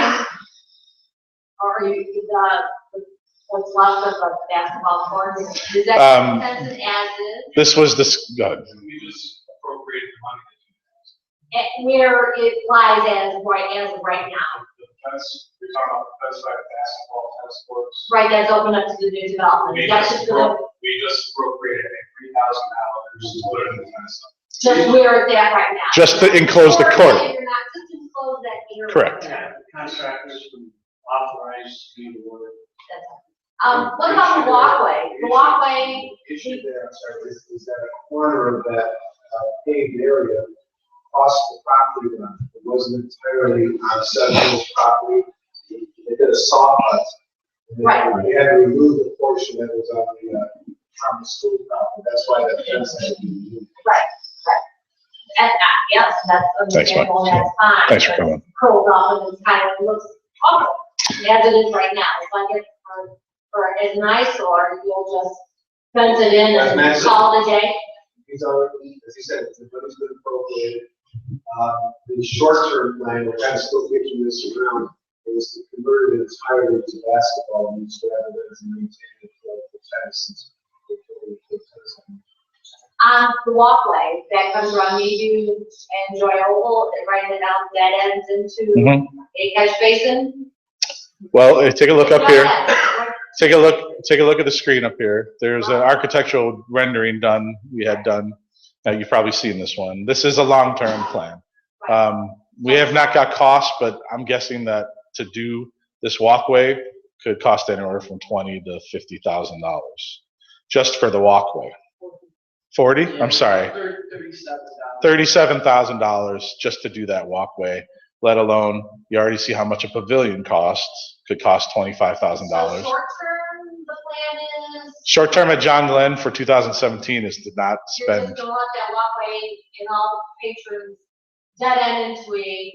or you, what's left of the basketball court? Is that Um, consensus as is? This was this, go ahead. We just appropriated the money. Where it lies as of right now? The fence, we're talking about the fence side basketball, tennis courts. Right, that's open up to the new development. We That's just just gonna, appropriated $3,000 to put it in the fence. just where it's at right now. Just to enclose the Or court. if you're not, just enclose that area. Correct. Yeah, contractors from authorized to be the word. What about the walkway? The walkway, Issue there, I'm sorry, is that a corner of that paved area across the property line. It wasn't entirely on Sentinel's property. They did a saw cut. And Right. They had to remove the portion that was on the school property. That's why that fence had to be removed. and, yes, that's Thanks, Mike. understandable, that's fine. Thanks for but coming. it's curled up and it's kind of looks awful, as it is right now. If I get for as nice, or you'll just fence it in As and Matt said. call it a day. He's already, as he said, the money's been appropriated. The short-term plan, we're kind of still kicking this around, is to convert it entirely to basketball use rather than to maintain it for tennis. The walkway that comes around Meadu and Joy Oval, and right it down, that ends into Mhm. a catch basin. Well, take a look up here. Right. Take a look at the screen up here. There's an architectural rendering done, we had done. Now, you've probably seen this one. This is a long-term plan. We have not got costs, but I'm guessing that to do this walkway could cost anywhere from $20,000 to $50,000, just for the walkway. 40? I'm sorry. $37,000 just to do that walkway, let alone, you already see how much a pavilion costs, could cost $25,000. So short-term, the plan is, Short term at John Glenn for 2017 is to not you're just spend, gonna let that walkway and all the patrons dead end into a,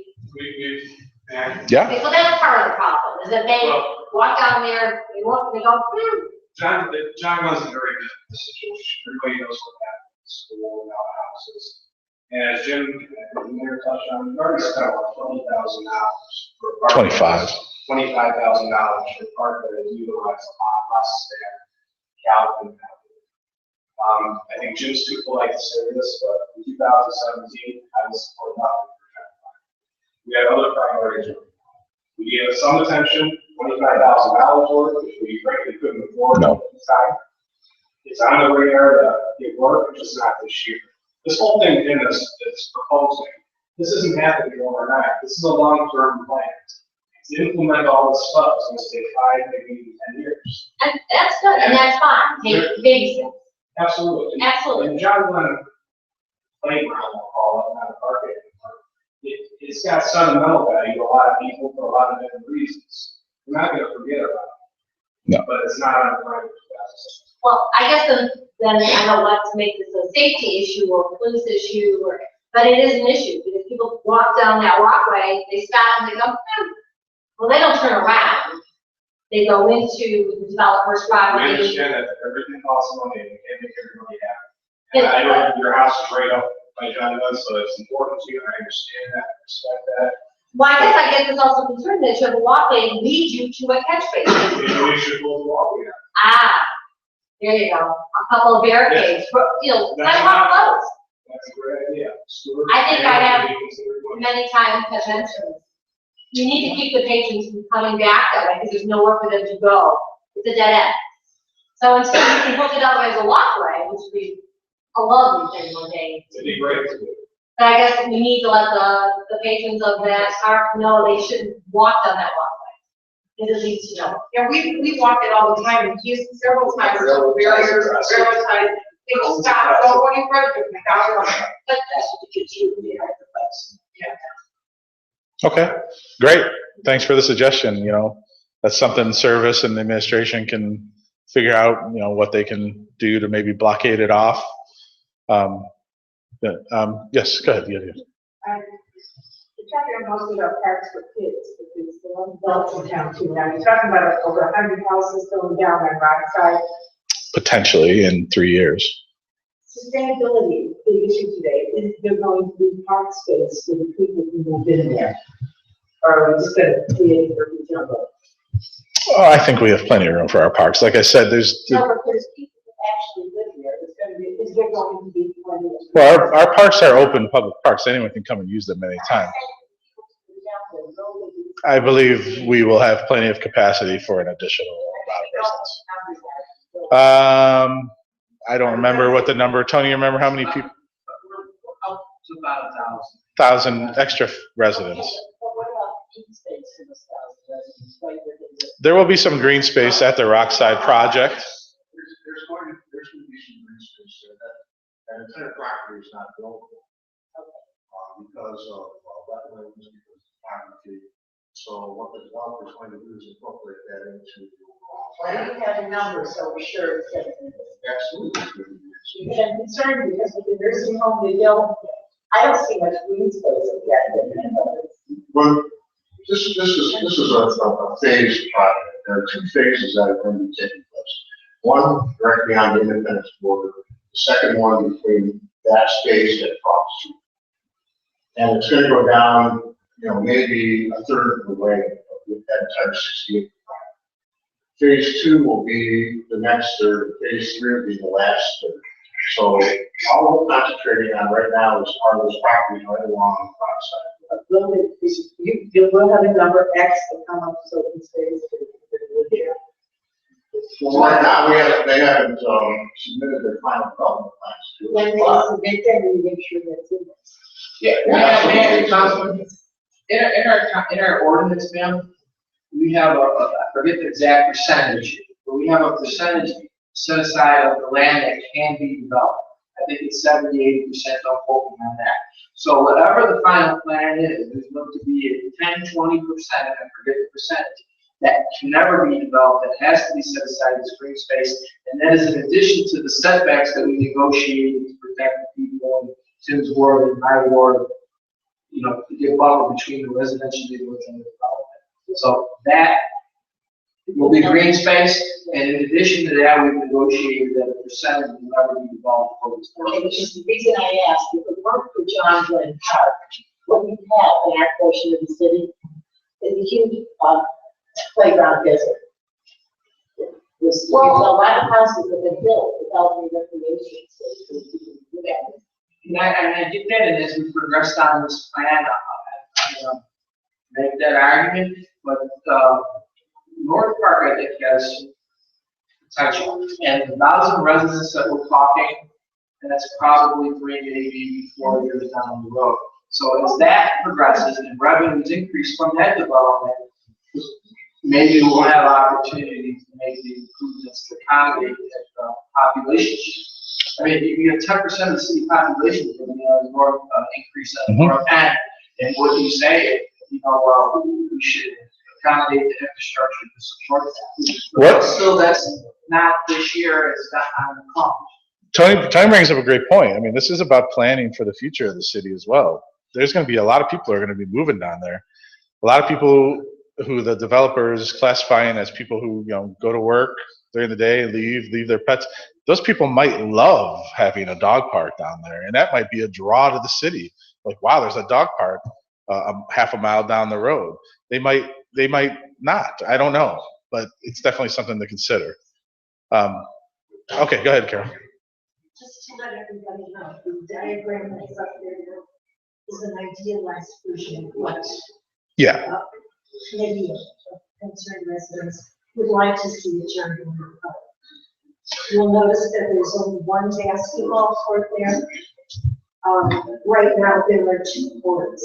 yeah, okay, so that's part of the problem, is that they walk down there, they look, they go, John wasn't very good at this situation. Everybody knows what happened in school and how the houses. And as Jim and the mayor touched on, we already spent about $20,000 for a park. 25. $25,000 for a park that is utilized a lot less than Calvin. I think Jim's too polite to say this, but in 2017, I was supporting nothing for John Glenn. We had other priorities. We gave it some attention, $25,000 worth, which we frankly couldn't afford No. at the time. It's on the radar to get work, just not this year. This whole thing in this proposing, this isn't happening overnight. This is a long-term plan. To implement all this stuff is going to take 5, maybe even 10 years. and that's good, and that's fine, take baby steps, Absolutely. absolutely. And John Glenn playground, we'll call it, not a park anymore. It's got sentimental value to a lot of people for a lot of different reasons. We're not going to forget about it. No. But it's not on the right. Well, I guess then I don't want to make this a safety issue or a police issue, but it is an issue, because people walk down that walkway, they stop and they go, well, they don't turn around. They go into the developer's We property. understand that everything costs money and we can't make everybody happy. And I know your house is right up by John Glenn, so it's important to you, and I understand that, respect that. Well, I guess it's also concerned that you have a walkway and leads you to a catch basin. Maybe we should build a wall here. There you go, a couple of barricades, but, kind of That's how close. That's a great idea. Stewart, I think I have maybe consider doing it. Many times have mentioned, you need to keep the patrons from coming back that way, because there's nowhere for them to go. It's a dead end. So until you can hook it up as a walkway, which would be a lovely thing one day. It'd be great to do. But I guess we need to let the patrons of that park know they shouldn't walk down that walkway. It leads to nowhere. Yeah, we walk it all the time, and used several times, so barriers, railroad ties, people stop, don't go any further, and they got it. But that's what the kids do, they have the bus. Yeah. okay, great. Thanks for the suggestion, that's something service and the administration can figure out, what they can do to maybe blockade it off. Yes, go ahead. We're talking about most of our parks for kids, because the one built in town too. Now, you're talking about over 100 houses going down on Rockside. Potentially in 3 years. Sustainability, the issue today, is there going to be park space for the people who move in there? Or are we just going to create a jungle? Oh, I think we have plenty of room for our parks. Like I said, No, but there's people that actually live there, is there going to be plenty of? well, our parks are open public parks. Anyone can come and use them anytime. I believe we will have plenty of capacity for an additional amount of residents. I don't remember what the number, Tony, you remember how many people? We're up to about 1,000. 1,000 extra residents. But what about green space for the 1,000 residents, right, where they live? There will be some green space at the Rockside project. There's going to be some green space there that entire property is not buildable. Because of wetlands, because of topography. So what the developer is going to do is incorporate that into the overall. Why don't you have a number so we're sure it's getting this? Absolutely. Because I'm concerned because with the nursing home, they don't, I don't see much green space yet. Well, this is a phased project. There are 2 phases that are going to be taking place. One directly on the Independence border, the second one between that space and Fox Street. And it's going to go down, maybe a third of the way of that entire 68. Phase 2 will be the next third. Phase 3 will be the last third. So all we're concentrating on right now is part of this property right along the side. You will have a number X to come up so open space. Well, right now, they haven't submitted their final development plans to us. When they submit them, we make sure that's in there. Yeah, may I, Councilman? In our ordinance, ma'am, we have I forget the exact percentage, but we have a percentage set aside of the land that can be developed. I think it's 70–80%, don't quote me on that. So whatever the final plan is, there's going to be a 10–20%, I forget the percentage, that can never be developed, that has to be set aside as green space, and that is in addition to the setbacks that we negotiated to protect the people in Tim's ward and my ward, to get buffer between the residential neighborhoods and the development. So that will be green space, and in addition to that, we've negotiated that a percentage will never be developed for this Okay, purpose. because the reason I asked, if it weren't for John Glenn Park, what we have in our portion of the city is a huge playground desert. There's a lot of houses that have been built without any recreation space for people to do that. And I get that, and as we progressed on this plan, I make that argument, but North Park, I think, has potential. And the 1,000 residents that we're talking, and that's probably 3, maybe 4 years down the road. So as that progresses and revenues increase from that development, maybe we'll have opportunities to make the improvements to accommodate that population. I mean, you have 10% of the city population is going to be more increase of more and what you say, we should accommodate the infrastructure to support that. What? Still, that's not this year, it's not on the come. Tony brings up a great point. I mean, this is about planning for the future of the city as well. There's going to be a lot of people who are going to be moving down there. A lot of people who the developer is classifying as people who go to work during the day, leave their pets. Those people might love having a dog park down there, and that might be a draw to the city. Like, wow, there's a dog park half a mile down the road. They might not. I don't know, but it's definitely something to consider. Okay, go ahead, Carol. Just to let everybody know, the diagram that's up there is an idealized version of what Yeah. maybe concerned residents would like to see at John Glenn Park. You'll notice that there's only one basketball court there. Right now, there are 2 courts.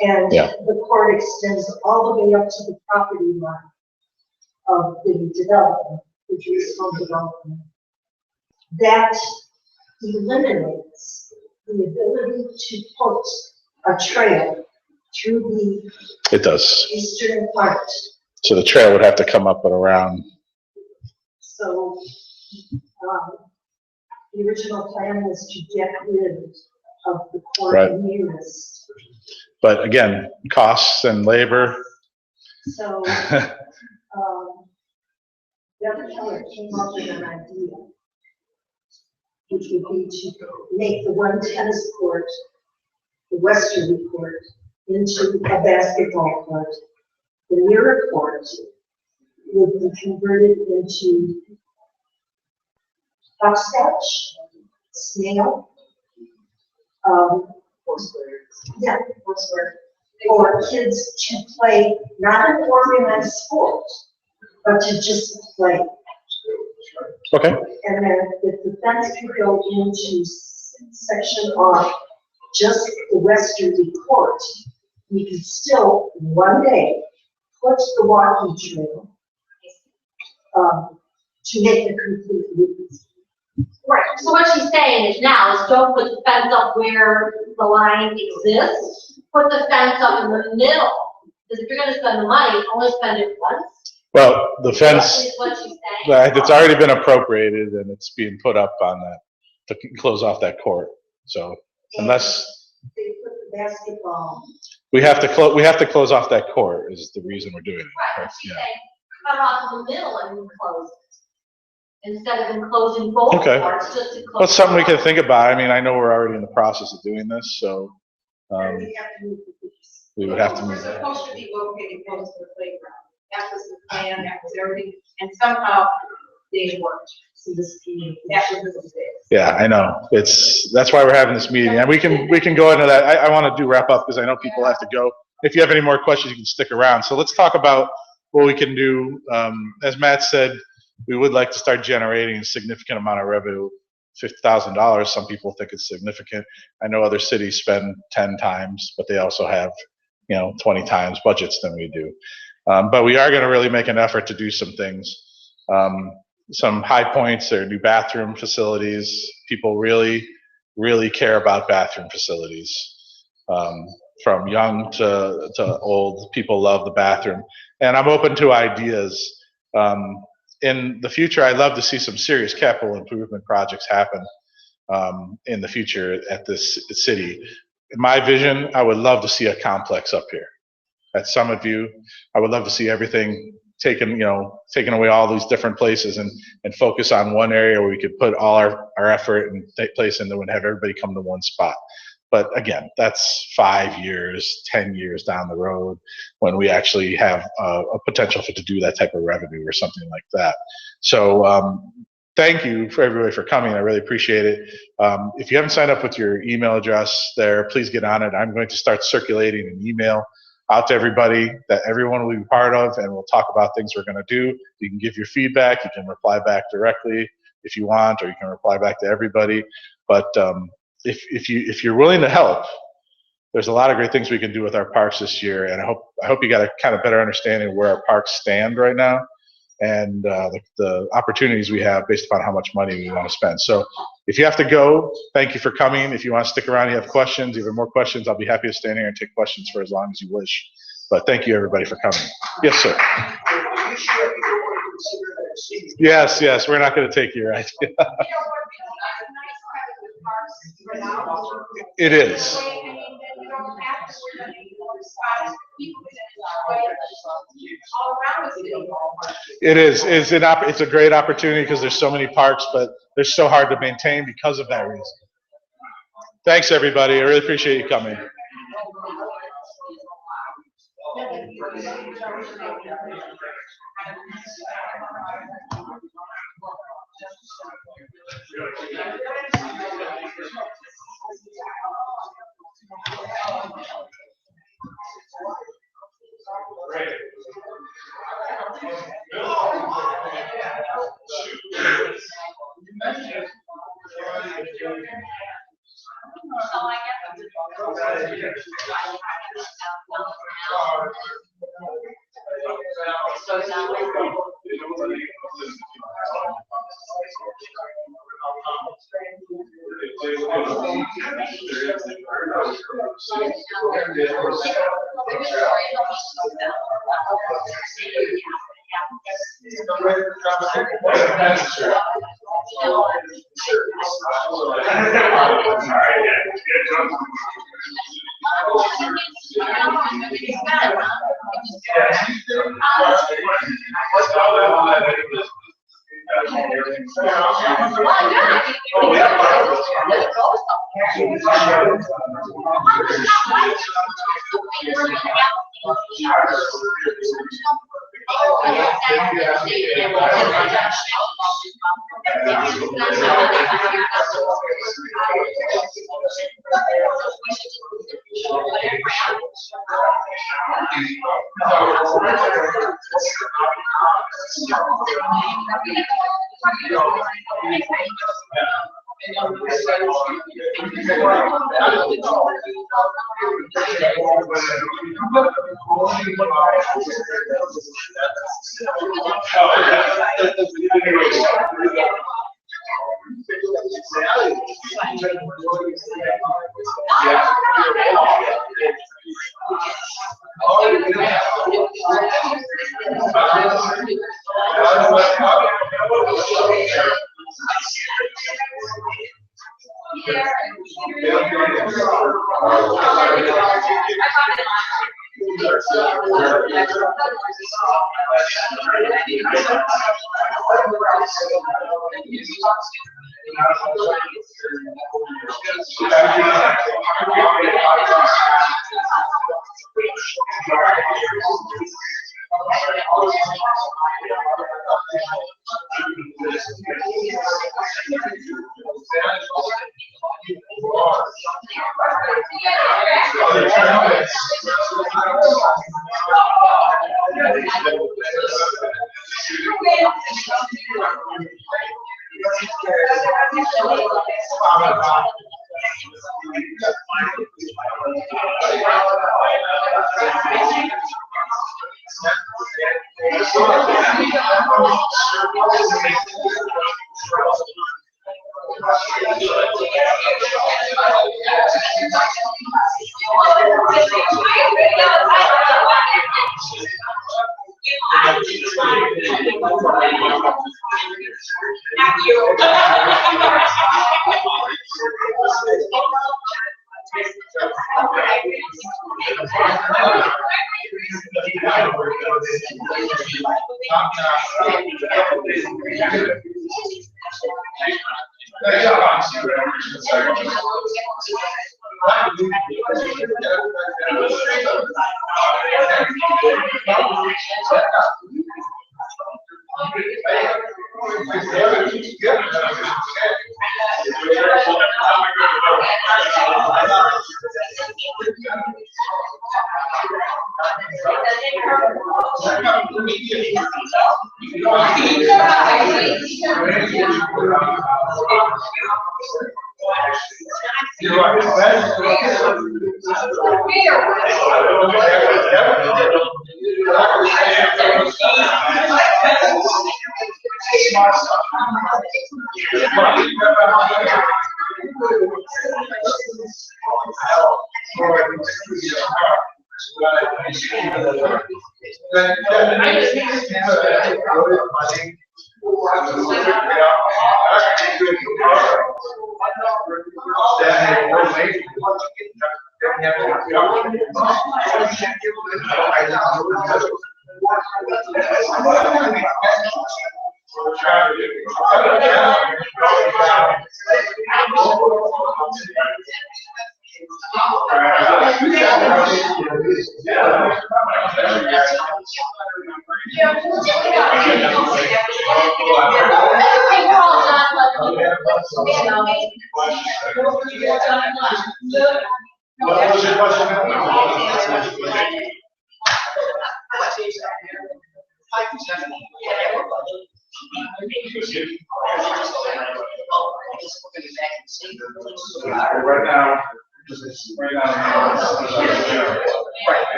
And the court extends all the way up to the property line of the development, the Jewish home development. That eliminates the ability to put a trail through the It does. eastern part. So the trail would have to come up and around. So, the original plan was to get rid of the court nearest. But again, costs and labor. So, Governor Keller came up with an idea, which would be to make the one tennis court, the westerly court, into a basketball court. The mirror court would be converted into hopscotch, snail, yeah, for kids to play, not an organized sport, but to just play. Okay, And then if the fence could go into section of just the westerly court, we could still one day put the walking trail to make a complete loop. Right, so what she's saying is now is don't put the fence up where the line exists, put the fence up in the middle. Because if you're gonna spend the money, only spend it once. well, the fence, Is what she's saying. it's already been appropriated and it's being put up on that, to close off that court. So unless, They put the basketball. we have to close off that court is the reason we're doing it. Right, she's Yeah. saying cut off the middle and enclose it. Instead of enclosing both Okay. parts, just enclose. Well, it's something we one. can think about. I mean, I know we're already in the process of doing this, so, And we have to move the piece. we would have to It move was that. supposed to be located close to the playground. That was the plan, that was everything, and somehow they worked. So this being. That was the mistake. Yeah, I know. That's why we're having this meeting. And we can go into that. I want to wrap up because I know people have to go. If you have any more questions, you can stick around. So let's talk about what we can do. As Matt said, we would like to start generating a significant amount of revenue, $50,000. Some people think it's significant. I know other cities spend 10 times, but they also have, 20 times budgets than we do. But we are going to really make an effort to do some things. Some high points are new bathroom facilities. People really, really care about bathroom facilities. From young to old, people love the bathroom. And I'm open to ideas. In the future, I'd love to see some serious capital improvement projects happen in the future at this city. In my vision, I would love to see a complex up here at Summit View. I would love to see everything taken away, all these different places, and focus on one area where we could put all our effort and take place in there and have everybody come to one spot. But again, that's 5 years, 10 years down the road when we actually have a potential to do that type of revenue or something like that. So thank you for everybody for coming. I really appreciate it. If you haven't signed up with your email address there, please get on it. I'm going to start circulating an email out to everybody that everyone will be part of, and we'll talk about things we're going to do. You can give your feedback. You can reply back directly if you want, or you can reply back to everybody. But if you're willing to help, there's a lot of great things we can do with our parks this year, and I hope you got a kind of better understanding of where our parks stand right now and the opportunities we have based upon how much money we want to spend. So if you have to go, thank you for coming. If you want to stick around, you have questions, even more questions, I'll be happy to stand here and take questions for as long as you wish. But thank you, everybody, for coming. Yes, sir. Yes, we're not going to take your idea. It is. It is. It's a great opportunity because there's so many parks, but they're so hard to maintain because of that reason. Thanks, everybody. I really appreciate you coming.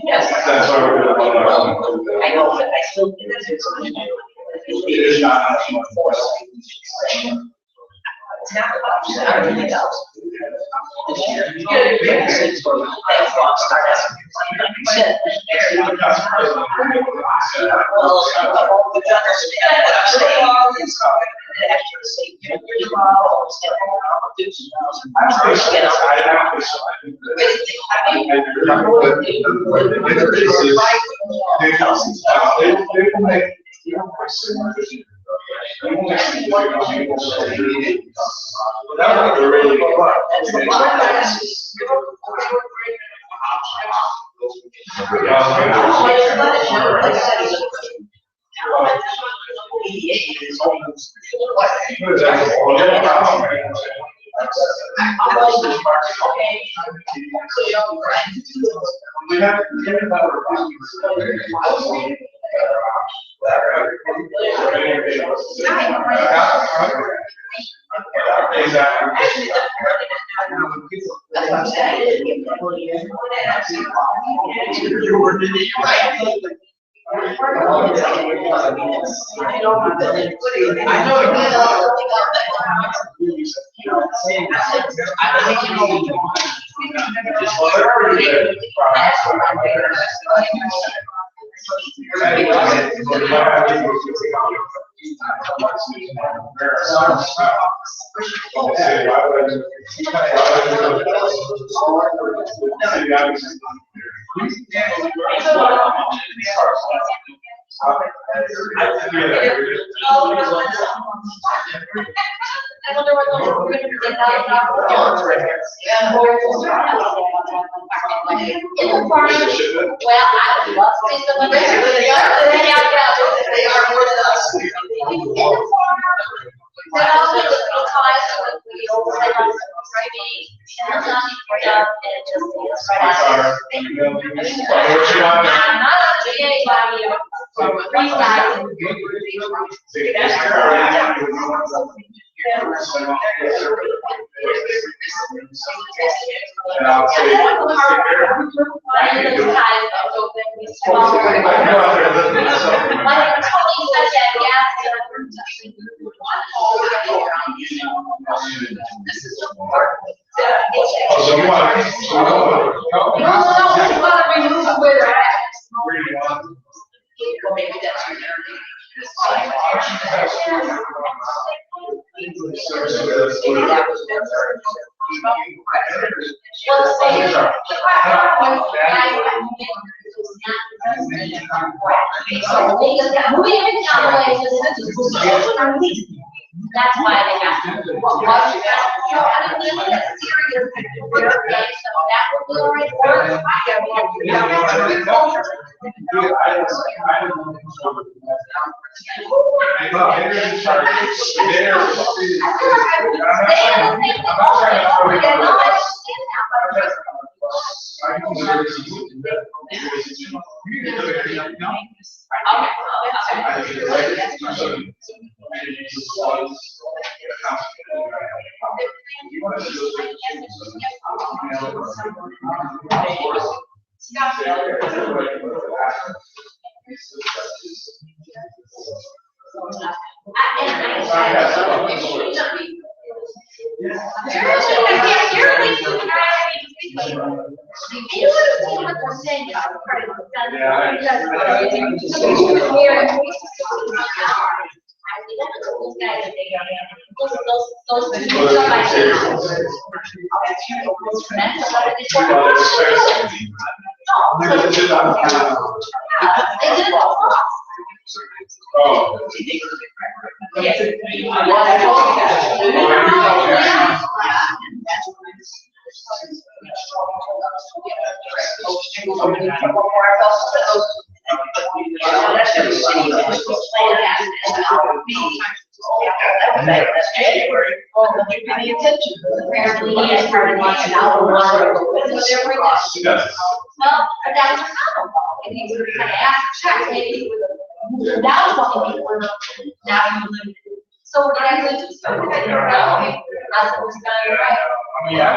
Yes. That's why we're doing it. I know, but I still think that It is not much more. it's not about everything else. That's why they got to. What was that? I mean, that's serious. Okay, so that would be all right. That was what we were, now you live. So we're gonna do something, I don't know, as it was done, right? Yeah.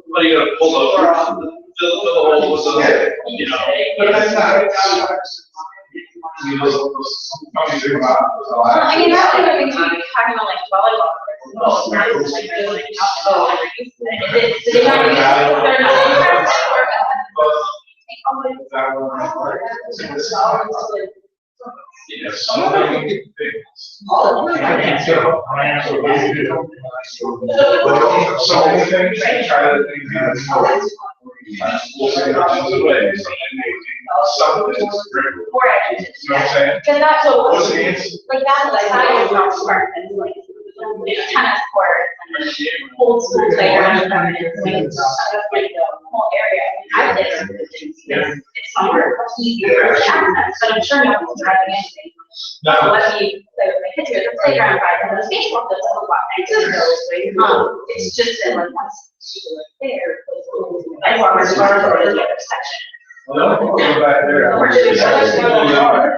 What are you gonna pull over? Fill the holes, you know? I mean, that's what we talking about, like volleyball. Oh, now it's like really like, oh, they're not Yes. So many things, try to think that we'll say ways, some things, you know what I'm saying? Because that's what, What's the answer? like, that's like, I don't spark, that's like, tennis court, old school playground, and it's like, that's like the whole area. I live in it's somewhere easier for access, but I'm sure no one's driving anything. No. Let me play with my kids here, the playground, and the baseball field, a lot nicer. It's just that like once people live there, I walk my car over to the other section. Well, we'll go back there. We're doing Yeah.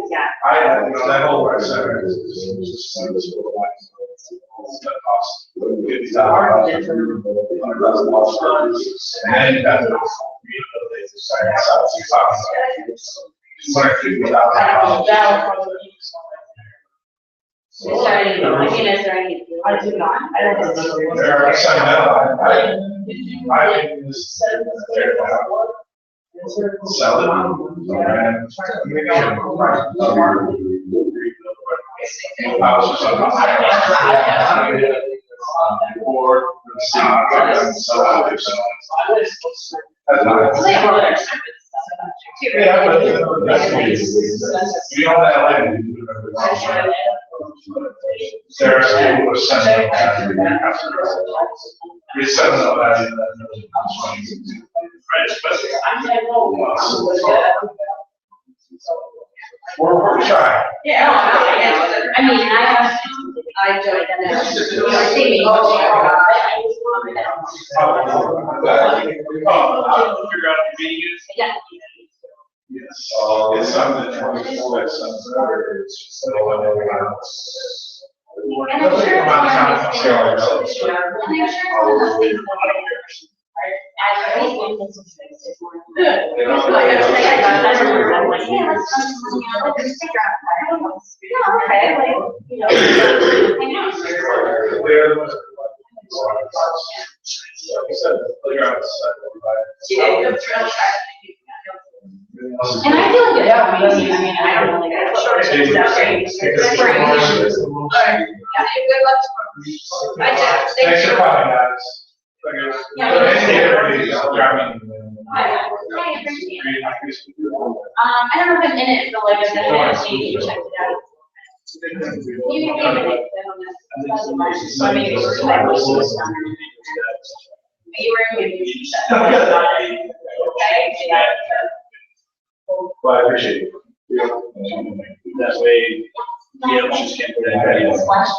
Yeah. I, that whole right center is just. It's hard. And then you have to. I mean, is there any? I do not. I don't know. There are some that I think this. Sell it. Or. Yeah, but you know that land. Sarah School was sent out. We sent them out. We're trying. Yeah, I mean, I joined them. I think we all figure out the venues. Yeah. Yes. It's something that's And I'm sure it's one of those things, and I'm sure it's one of those things that as a good. Okay, like, you know, I know. Like I said, the playground is set, Yeah, the trail track. everybody. And I feel like it's amazing, I mean, I don't really know. Sure, it's that great. It's great. Alright, yeah, good luck tomorrow. Bye, Jeff. Thanks for coming, guys. Yeah. Thanks to everybody who's driving. I appreciate it. I don't know if I'm in it, but like I said, I maybe check it out. You can give it, so maybe it's like, you were in the okay? Well, I appreciate it. That way, just can't put it. Splash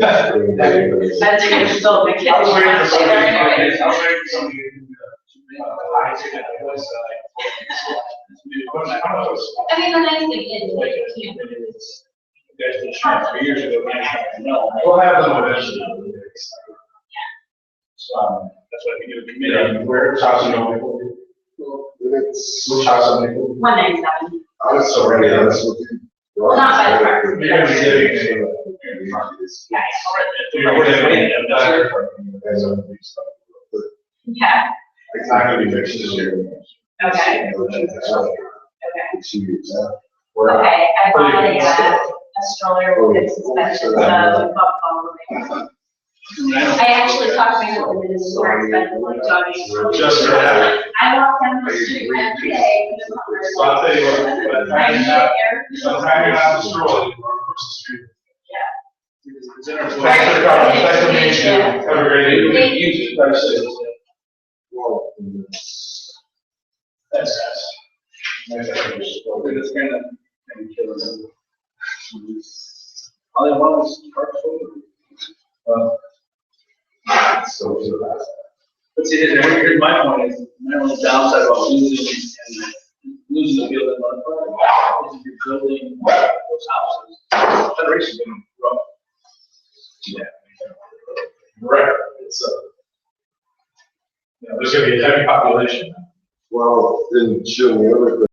That's a good result, the kids. I was waiting for somebody, I was waiting for somebody to, I think that was, I mean, the nice thing is, like, you can't. There's the chance 3 years ago, no, we'll have them eventually. So, that's why we do a committee, where house is going. Which house is going? 197. I was so ready, I was looking. Well, not by the park. You're gonna be sitting in Yeah, It's not gonna be next year. okay, Okay. okay, I bought a stroller with suspension, football. I actually talked to my husband in the store, expensive, like jogging. Just for that. I walk down the street every day. So I'll tell you what, by the time you're not, strolling across the street. Thanks for coming, thanks for being here, have a great evening. You too, drive safe. Thanks, guys. It's kind of, all I want is park forward. But see, here's my point, is my only downside about losing the field in one part, is if you're building those houses, federation's gonna grow. Yeah. Right, it's there's gonna be a heavy population. Well, then shouldn't the other